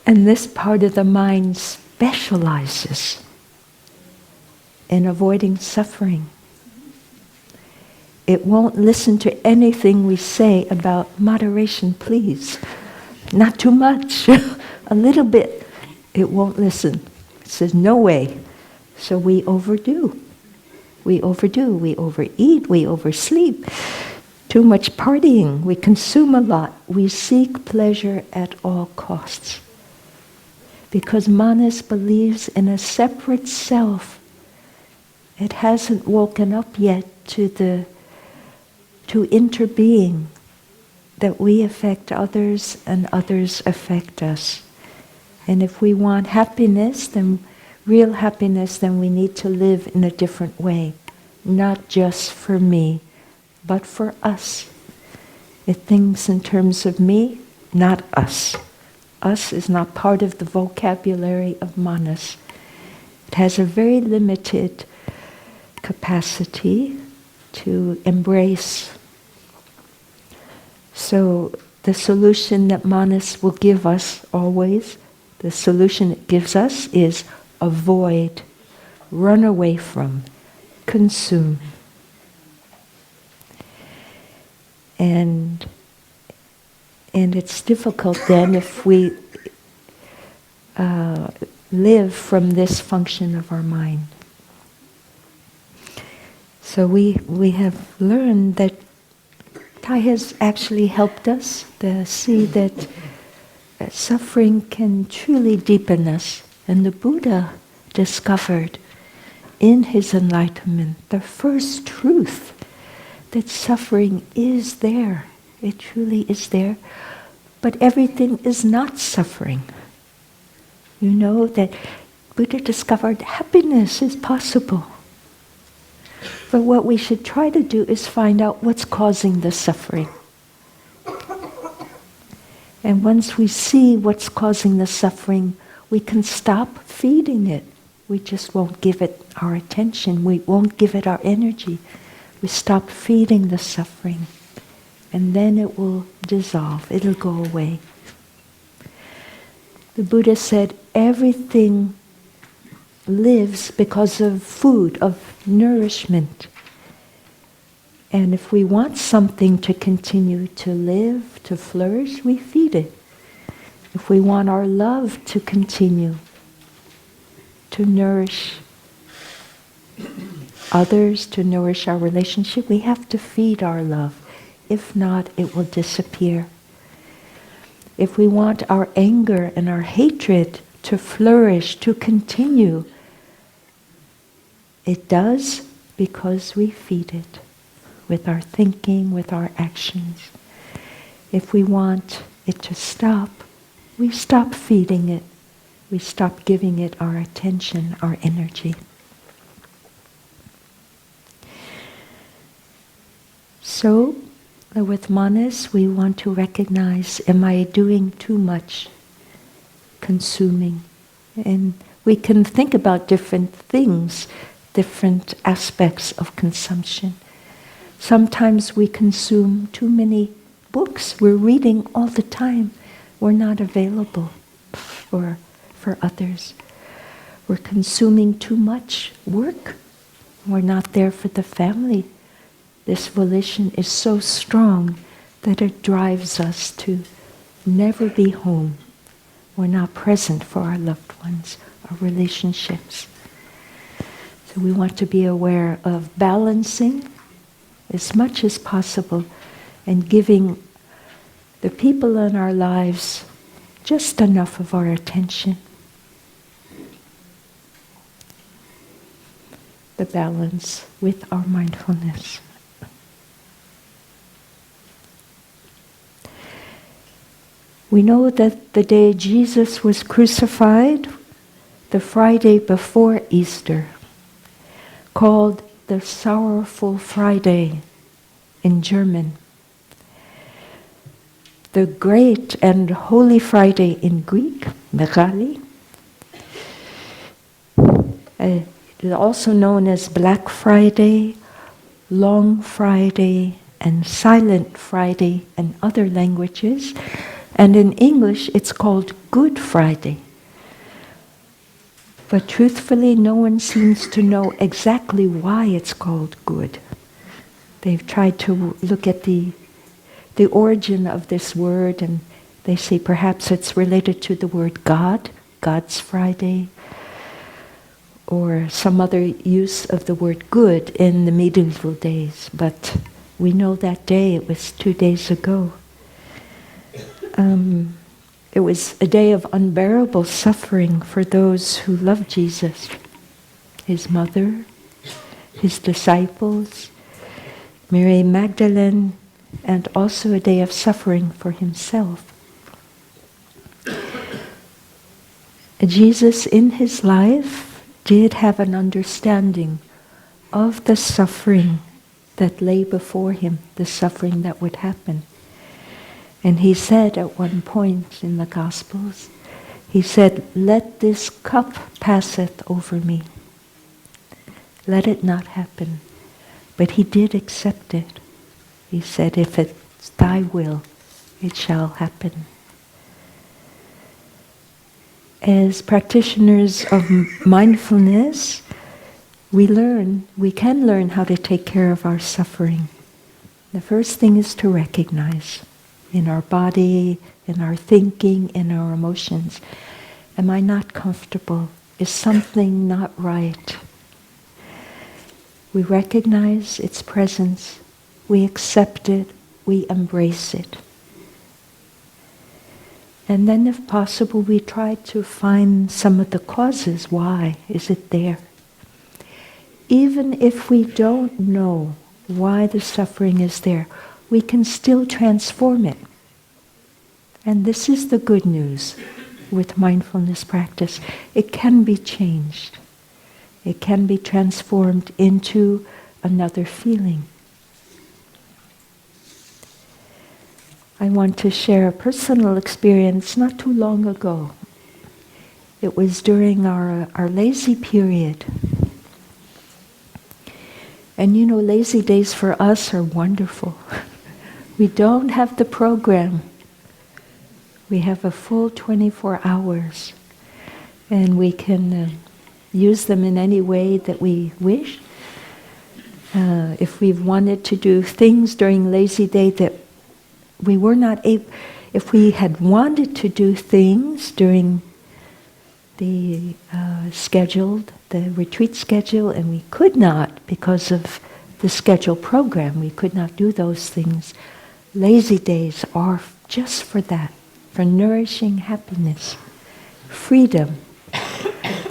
And this part of the mind specializes in avoiding suffering. It won't listen to anything we say about moderation, please. Not too much, a little bit. It won't listen. It says, no way. So we overdo. We overeat, we oversleep. Too much partying, we consume a lot. We seek pleasure at all costs. Because Manas believes in a separate self. It hasn't woken up yet to interbeing, that we affect others and others affect us. And if we want happiness, then real happiness, then we need to live in a different way. Not just for me, but for us. It thinks in terms of me, not us. Us is not part of the vocabulary of Manas. It has a very limited capacity to embrace. So the solution that Manas will give us always, the solution it gives us is avoid, run away from, consume. And it's difficult then if we live from this function of our mind. So we have learned that Thai has actually helped us to see that suffering can truly deepen us. And the Buddha discovered in his enlightenment the first truth that suffering is there. It truly is there. But everything is not suffering. You know that Buddha discovered happiness is possible. But what we should try to do is find out what's causing the suffering. And once we see what's causing the suffering, we can stop feeding it. We just won't give it our attention. We won't give it our energy. We stop feeding the suffering. And then it will dissolve. It'll go away. The Buddha said everything lives because of food, of nourishment. And if we want something to continue to live, to flourish, we feed it. If we want our love to continue, to nourish others, to nourish our relationship, we have to feed our love. If not, it will disappear. If we want our anger and our hatred to flourish, to continue, it does because we feed it with our thinking, with our actions. If we want it to stop, we stop feeding it. We stop giving it our attention, our energy. So, with Manas, we want to recognize, am I doing too much consuming? And we can think about different things, different aspects of consumption. Sometimes we consume too many books. We're reading all the time. We're not available for others. We're consuming too much work. We're not there for the family. This volition is so strong that it drives us to never be home. We're not present for our loved ones, our relationships. So we want to be aware of balancing as much as possible and giving the people in our lives just enough of our attention. The balance with our mindfulness. We know that the day Jesus was crucified, the Friday before Easter, called the Sorrowful Friday in German, the Great and Holy Friday in Greek, Megali, is also known as Black Friday, Long Friday and Silent Friday in other languages. And in English, it's called Good Friday. But truthfully, no one seems to know exactly why it's called good. They've tried to look at the origin of this word, and they say perhaps it's related to the word God, God's Friday, or some other use of the word good in the medieval days. But we know that day, it was 2 days ago. It was a day of unbearable suffering for those who loved Jesus, his mother, his disciples, Mary Magdalene, and also a day of suffering for himself. Jesus in his life did have an understanding of the suffering that lay before him, the suffering that would happen. And he said at one point in the Gospels, he said, "Let this cup passeth over me. Let it not happen." But he did accept it. He said, "If it's thy will, it shall happen." As practitioners of mindfulness, we can learn how to take care of our suffering. The first thing is to recognize in our body, in our thinking, in our emotions, am I not comfortable? Is something not right? We recognize its presence, we accept it, we embrace it. And then if possible, we try to find some of the causes. Why is it there? Even if we don't know why the suffering is there, we can still transform it. And this is the good news with mindfulness practice. It can be changed. It can be transformed into another feeling. I want to share a personal experience not too long ago. It was during our lazy period. And you know, lazy days for us are wonderful. We don't have the program. We have a full 24 hours. And we can use them in any way that we wish. If we've wanted to do things during lazy day that we were not able, if we had wanted to do things during the the retreat schedule, and we could not because of the scheduled program, we could not do those things. Lazy days are just for that, for nourishing happiness, freedom,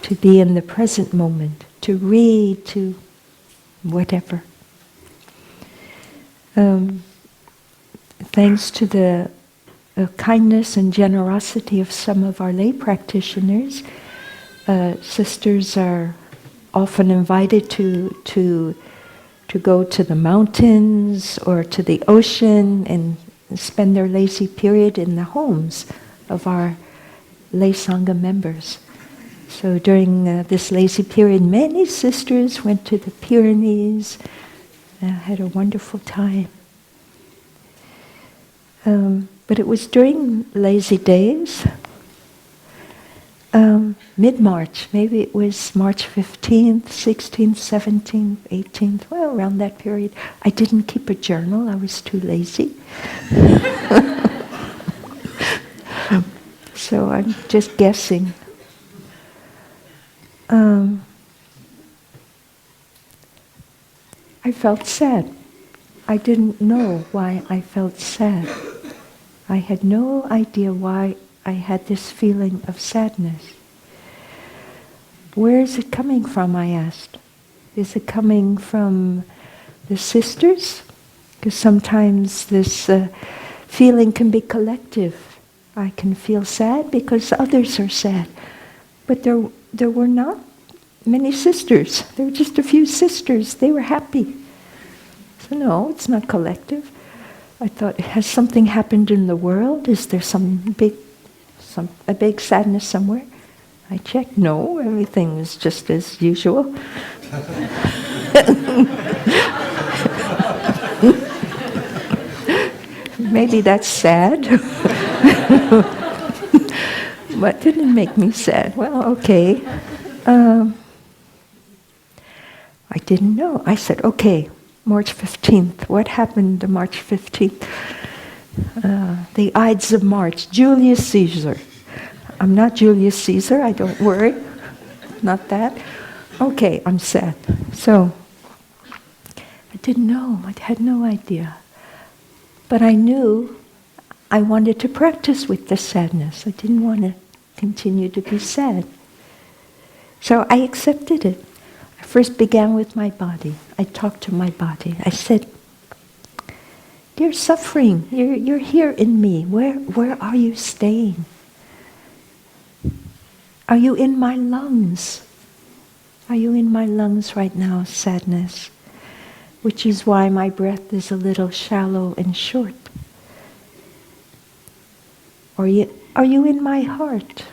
to be in the present moment, to read, to whatever. Thanks to the kindness and generosity of some of our lay practitioners, sisters are often invited to go to the mountains or to the ocean and spend their lazy period in the homes of our lay sangha members. So during this lazy period, many sisters went to the Pyrenees, had a wonderful time. But it was during lazy days, mid-March, maybe it was March 15th, 16th, 17th, 18th, well, around that period. I didn't keep a journal, I was too lazy. So I'm just guessing. I felt sad. I didn't know why I felt sad. I had no idea why I had this feeling of sadness. Where is it coming from, I asked. Is it coming from the sisters? Because sometimes this feeling can be collective. I can feel sad because others are sad. But there were not many sisters. There were just a few sisters. They were happy. So no, it's not collective. I thought, has something happened in the world? Is there a big sadness somewhere? I checked. No, everything was just as usual. Maybe that's sad. But didn't make me sad. Well, okay. I didn't know. I said, okay, March 15th. What happened to March 15th? The Ides of March, Julius Caesar. I'm not Julius Caesar, I don't worry. Not that. Okay, I'm sad. So, I didn't know. I had no idea. But I knew I wanted to practice with the sadness. I didn't want to continue to be sad. So I accepted it. I first began with my body. I talked to my body. I said, "You're suffering. You're here in me. Where are you staying? Are you in my lungs? Are you in my lungs right now, sadness? Which is why my breath is a little shallow and short. Are you in my heart?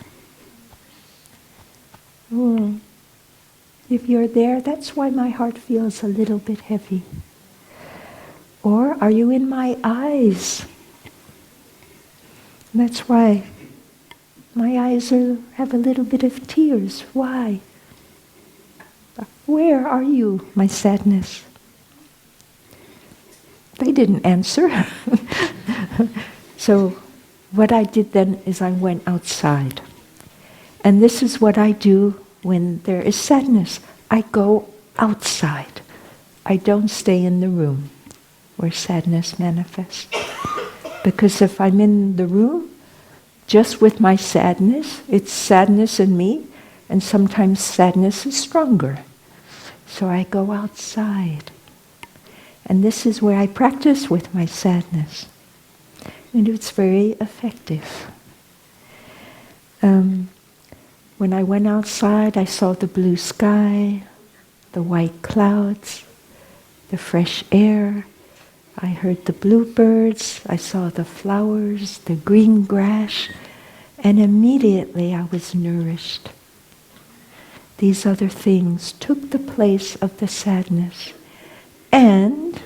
Oh, if you're there, that's why my heart feels a little bit heavy. Or are you in my eyes? That's why my eyes have a little bit of tears. Why? Where are you, my sadness?" They didn't answer. So what I did then is I went outside. And this is what I do when there is sadness. I go outside. I don't stay in the room where sadness manifests. Because if I'm in the room just with my sadness, it's sadness in me, and sometimes sadness is stronger. So I go outside. And this is where I practice with my sadness. And it's very effective. When I went outside, I saw the blue sky, the white clouds, the fresh air. I heard the bluebirds, I saw the flowers, the green grass, and immediately I was nourished. These other things took the place of the sadness. And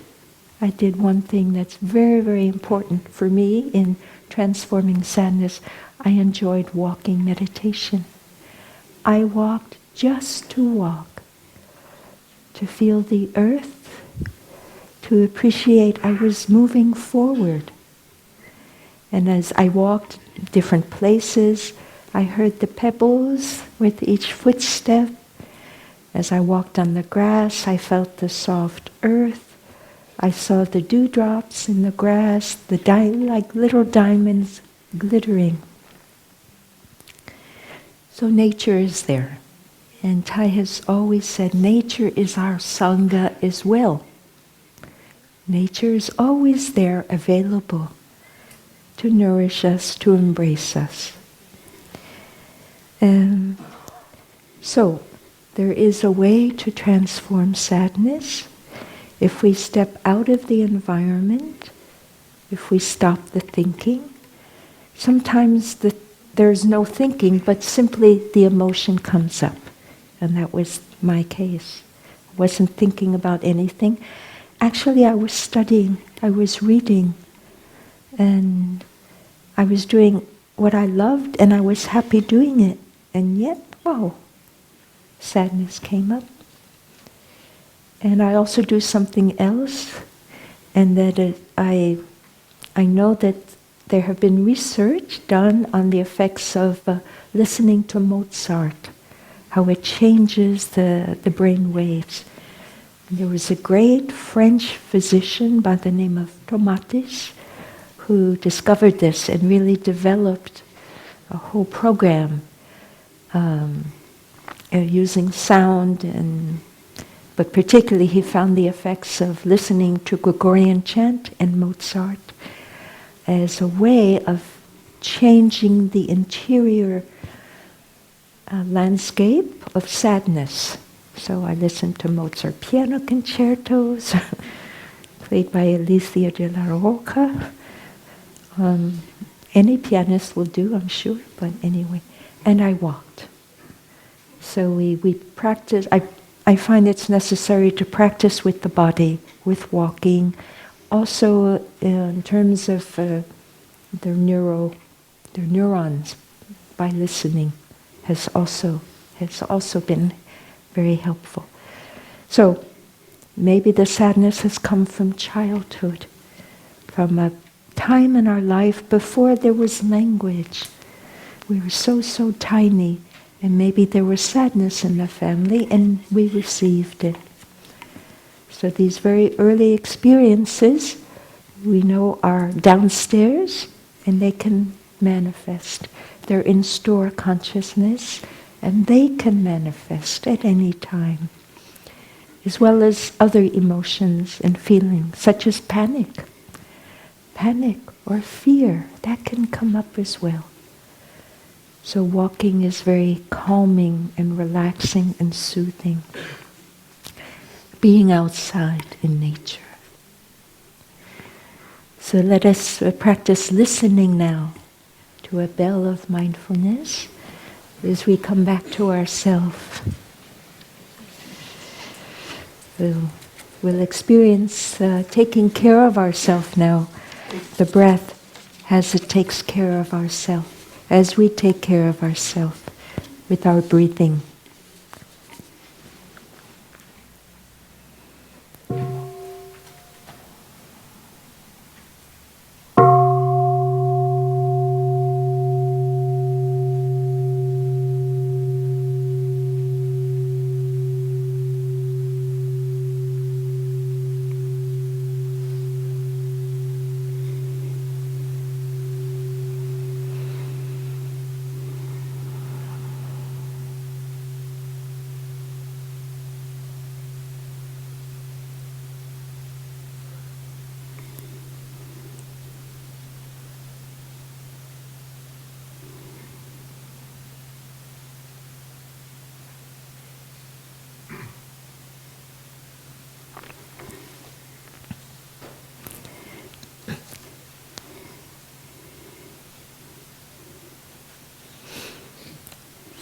I did one thing that's very, very important for me in transforming sadness. I enjoyed walking meditation. I walked just to walk, to feel the earth, to appreciate I was moving forward. And as I walked different places, I heard the pebbles with each footstep. As I walked on the grass, I felt the soft earth. I saw the dewdrops in the grass, like little diamonds glittering. So nature is there. And Thai has always said nature is our Sangha as well. Nature is always there, available to nourish us, to embrace us. So, there is a way to transform sadness if we step out of the environment, if we stop the thinking. Sometimes there's no thinking, but simply the emotion comes up. And that was my case. I wasn't thinking about anything. Actually, I was studying, I was reading, and I was doing what I loved, and I was happy doing it. And yet, whoa, sadness came up. And I also do something else, and that I know that there have been research done on the effects of listening to Mozart, how it changes the brain waves. There was a great French physician by the name of Tomatis who discovered this and really developed a whole program using sound, but particularly he found the effects of listening to Gregorian chant and Mozart as a way of changing the interior landscape of sadness. So I listened to Mozart piano concertos, played by Alicia de la Roca. Any pianist will do, I'm sure, but anyway. And I walked. So we practice. I find it's necessary to practice with the body, with walking, also in terms of their neurons, by listening, has also been very helpful. So maybe the sadness has come from childhood, from a time in our life before there was language. We were so tiny, and maybe there was sadness in the family, and we received it. So these very early experiences, we know, are downstairs, and they can manifest. They're in store consciousness, and they can manifest at any time, as well as other emotions and feelings, such as panic. Panic or fear, that can come up as well. So walking is very calming and relaxing and soothing. Being outside in nature. So let us practice listening now to a bell of mindfulness as we come back to ourself. We'll experience taking care of ourselves now. The breath as it takes care of ourselves, as we take care of ourselves with our breathing.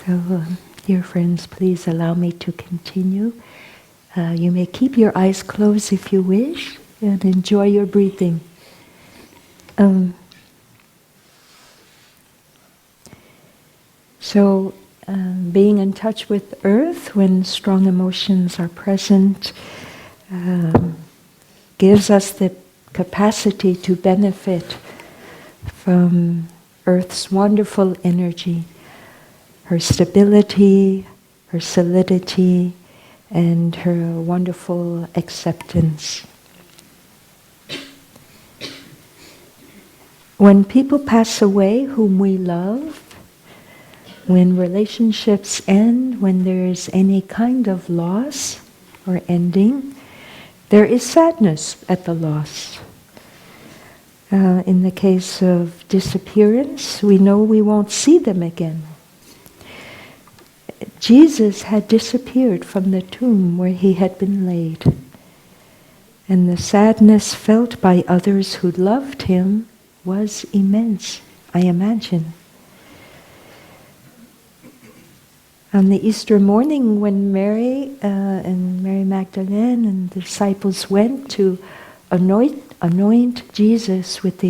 So, dear friends, please allow me to continue. You may keep your eyes closed if you wish, and enjoy your breathing. Being in touch with earth when strong emotions are present gives us the capacity to benefit from earth's wonderful energy, her stability, her solidity, and her wonderful acceptance. When people pass away whom we love, when relationships end, when there is any kind of loss or ending, there is sadness at the loss. In the case of disappearance, we know we won't see them again. Jesus had disappeared from the tomb where he had been laid. And the sadness felt by others who loved him was immense, I imagine. On the Easter morning when Mary and Mary Magdalene and the disciples went to anoint Jesus with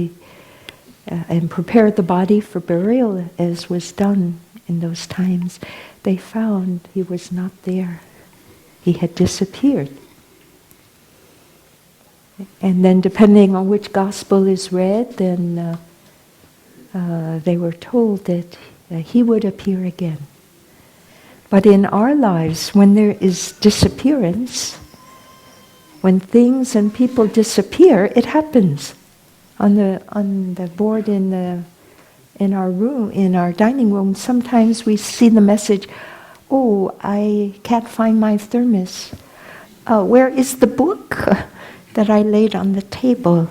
and prepare the body for burial, as was done in those times, they found he was not there. He had disappeared. And then depending on which gospel is read, then they were told that he would appear again. But in our lives, when there is disappearance, when things and people disappear, it happens. On the board in our room, in our dining room, sometimes we see the message, "Oh, I can't find my thermos. Where is the book that I laid on the table?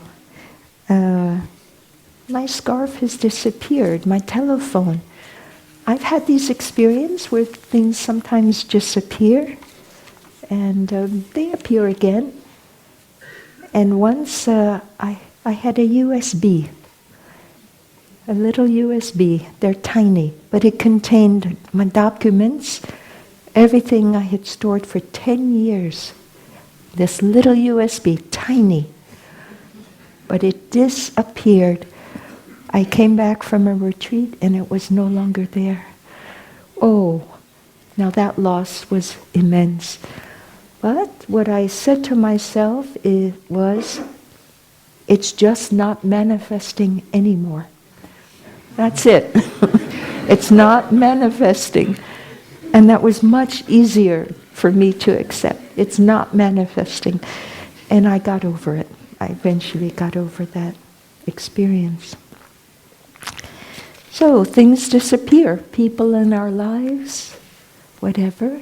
My scarf has disappeared, my telephone." I've had these experiences where things sometimes disappear and they appear again. And once I had a USB, a little USB. They're tiny, but it contained my documents, everything I had stored for 10 years. This little USB, tiny. but it disappeared. I came back from a retreat and it was no longer there. Oh, now that loss was immense. But what I said to myself was, it's just not manifesting anymore. That's it. It's not manifesting. And that was much easier for me to accept. It's not manifesting. And I got over it. I eventually got over that experience. So things disappear. People in our lives, whatever.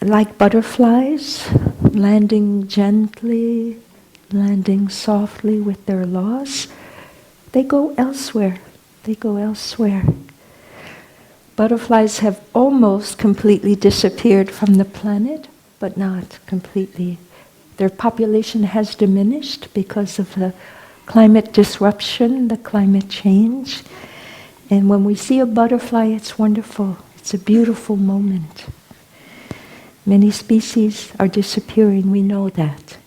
Like butterflies, landing gently, landing softly with their loss, they go elsewhere. They go elsewhere. Butterflies have almost completely disappeared from the planet, but not completely. Their population has diminished because of the climate disruption, the climate change. And when we see a butterfly, it's wonderful. It's a beautiful moment. Many species are disappearing, we know that.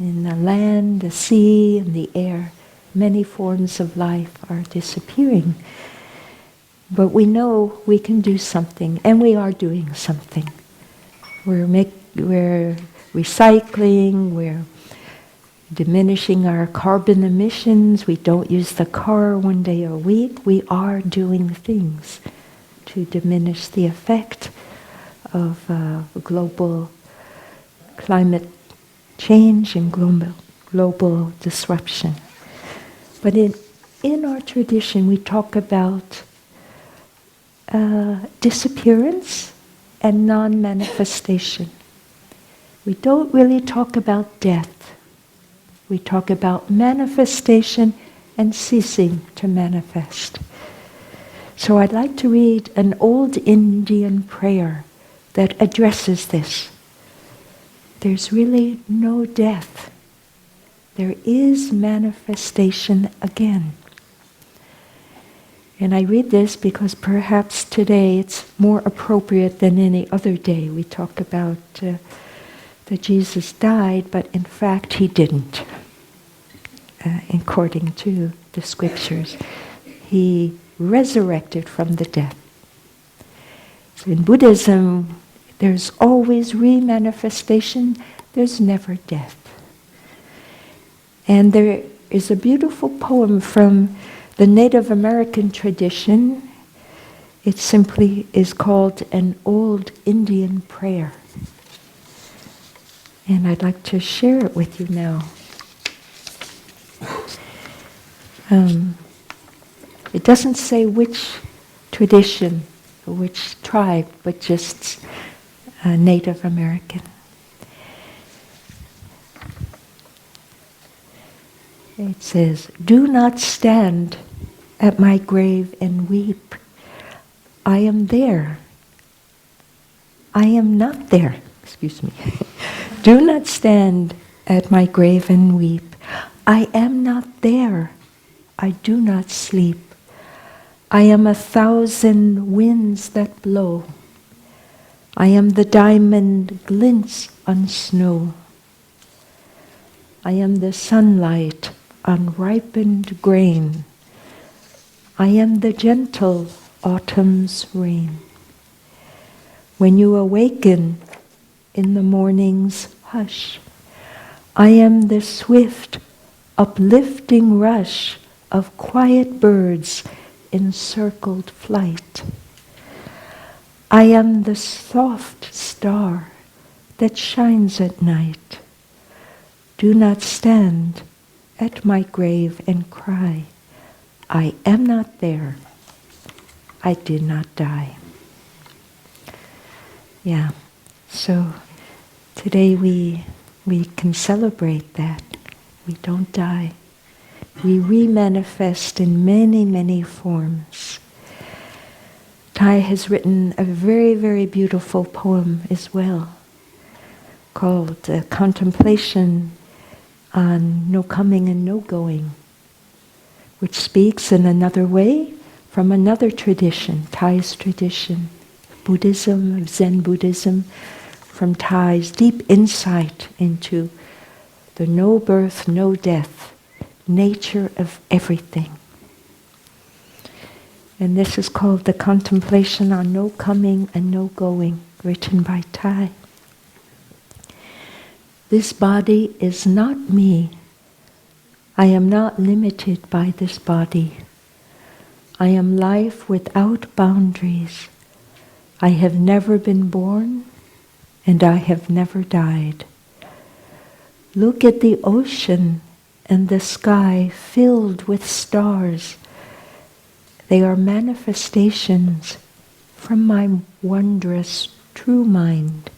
In the land, the sea, and the air, many forms of life are disappearing. But we know we can do something, and we are doing something. We're recycling, we're diminishing our carbon emissions, we don't use the car one day a week. We are doing things to diminish the effect of global climate change and global disruption. But in our tradition, we talk about disappearance and non-manifestation. We don't really talk about death. We talk about manifestation and ceasing to manifest. So I'd like to read an old Indian prayer that addresses this. There's really no death. There is manifestation again. And I read this because perhaps today it's more appropriate than any other day. We talk about that Jesus died, but in fact he didn't, according to the scriptures. He resurrected from the dead. So in Buddhism, there's always remanifestation, there's never death. And there is a beautiful poem from the Native American tradition. It simply is called an old Indian prayer. And I'd like to share it with you now. It doesn't say which tradition or which tribe, but just Native American. It says, "Do not stand at my grave and weep. I am there. I am not there." Excuse me. "Do not stand at my grave and weep. I am not there. I do not sleep. I am 1,000 winds that blow. I am the diamond glints on snow. I am the sunlight on ripened grain. I am the gentle autumn's rain. When you awaken in the morning's hush, I am the swift, uplifting rush of quiet birds in circled flight. I am the soft star that shines at night. Do not stand at my grave and cry. I am not there. I did not die." Yeah, so today we can celebrate that. We don't die. We remanifest in many, many forms. Thai has written a very, very beautiful poem as well, called Contemplation on No Coming and No Going, which speaks in another way from another tradition, Thai's tradition, Buddhism, Zen Buddhism, from Thai's deep insight into the no birth, no death nature of everything. And this is called the Contemplation on No Coming and No Going, written by Thai. This body is not me. I am not limited by this body. I am life without boundaries. I have never been born, and I have never died. Look at the ocean and the sky filled with stars. They are manifestations from my wondrous true mind.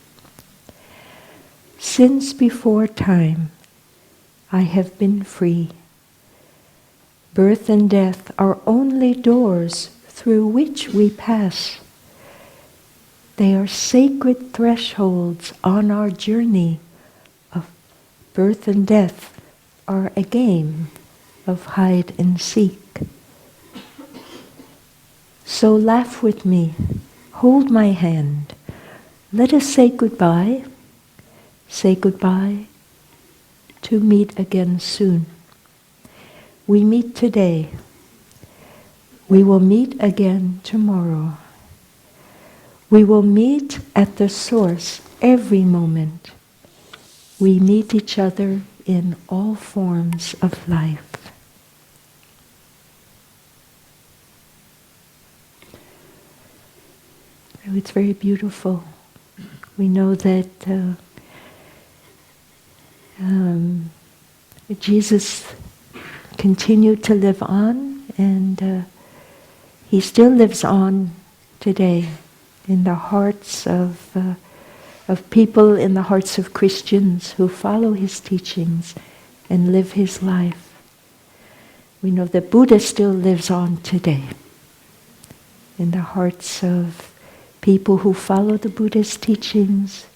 Since before time, I have been free. Birth and death are only doors through which we pass. They are sacred thresholds on our journey of birth and death are a game of hide and seek. So laugh with me, hold my hand. Let us say goodbye. Say goodbye to meet again soon. We meet today. We will meet again tomorrow. We will meet at the source every moment. We meet each other in all forms of life. So it's very beautiful. We know that Jesus continued to live on, and he still lives on today in the hearts of people, in the hearts of Christians who follow his teachings and live his life. We know that Buddha still lives on today in the hearts of people who follow the Buddha's teachings,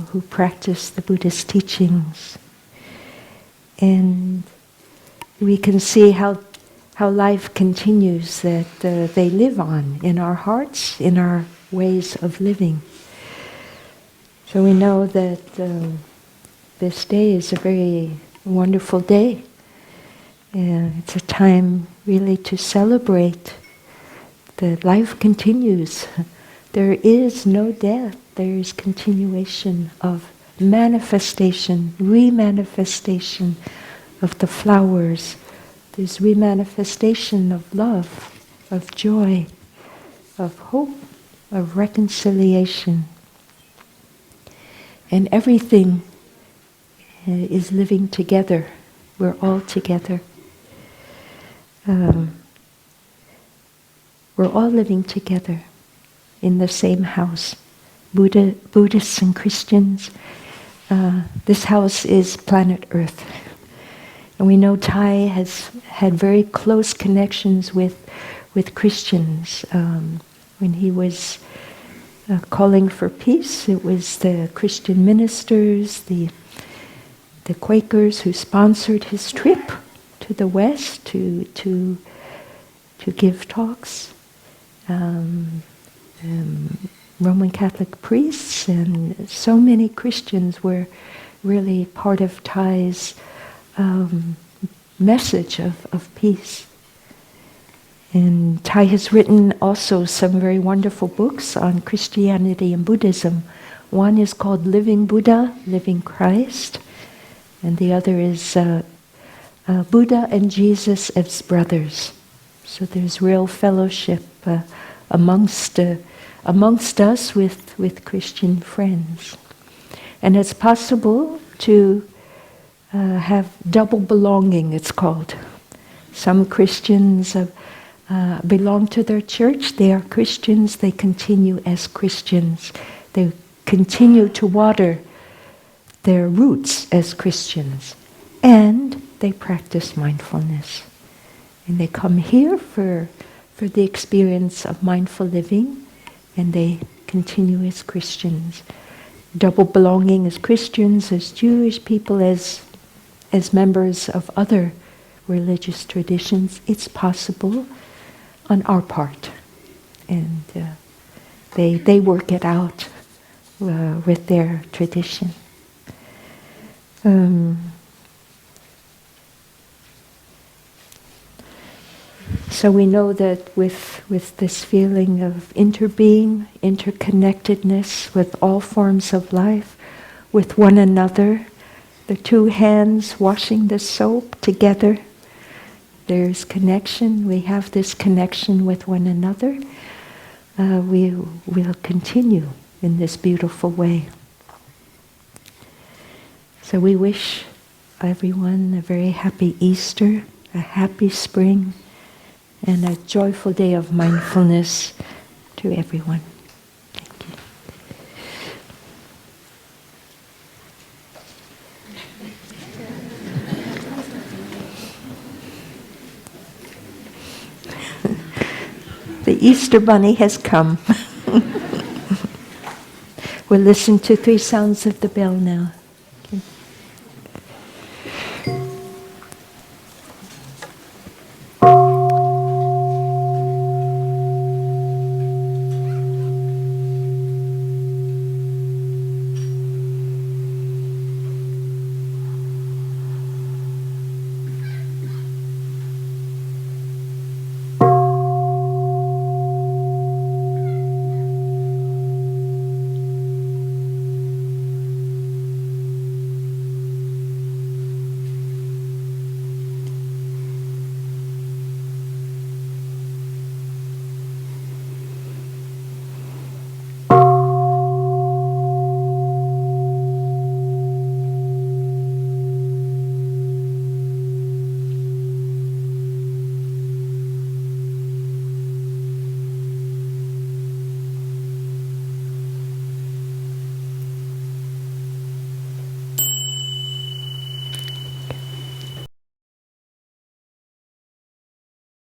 who practice the Buddha's teachings. And we can see how life continues, that they live on in our hearts, in our ways of living. So we know that this day is a very wonderful day. It's a time really to celebrate that life continues. There is no death. There is continuation of manifestation, remanifestation of the flowers. There's remanifestation of love, of joy, of hope, of reconciliation. And everything is living together. We're all together. We're all living together in the same house. Buddhists and Christians. This house is planet Earth. And we know Thai has had very close connections with Christians. When he was calling for peace, it was the Christian ministers, the Quakers who sponsored his trip to the West to give talks. Roman Catholic priests and so many Christians were really part of Thai's message of peace. And Thai has written also some very wonderful books on Christianity and Buddhism. One is called Living Buddha, Living Christ, and the other is Buddha and Jesus as Brothers. So there's real fellowship amongst us with Christian friends. And it's possible to have double belonging, it's called. Some Christians belong to their church, they are Christians, they continue as Christians. They continue to water their roots as Christians. And they practice mindfulness. And they come here for the experience of mindful living, and they continue as Christians. Double belonging as Christians, as Jewish people, as members of other religious traditions, it's possible on our part. And they work it out with their tradition. So we know that with this feeling of interbeing, interconnectedness with all forms of life, with one another, the two hands washing the soap together, there's connection. We have this connection with one another. We will continue in this beautiful way. So we wish everyone a very happy Easter, a happy spring, and a joyful day of mindfulness to everyone. Thank you. The Easter Bunny has come. We'll listen to 3 sounds of the bell now.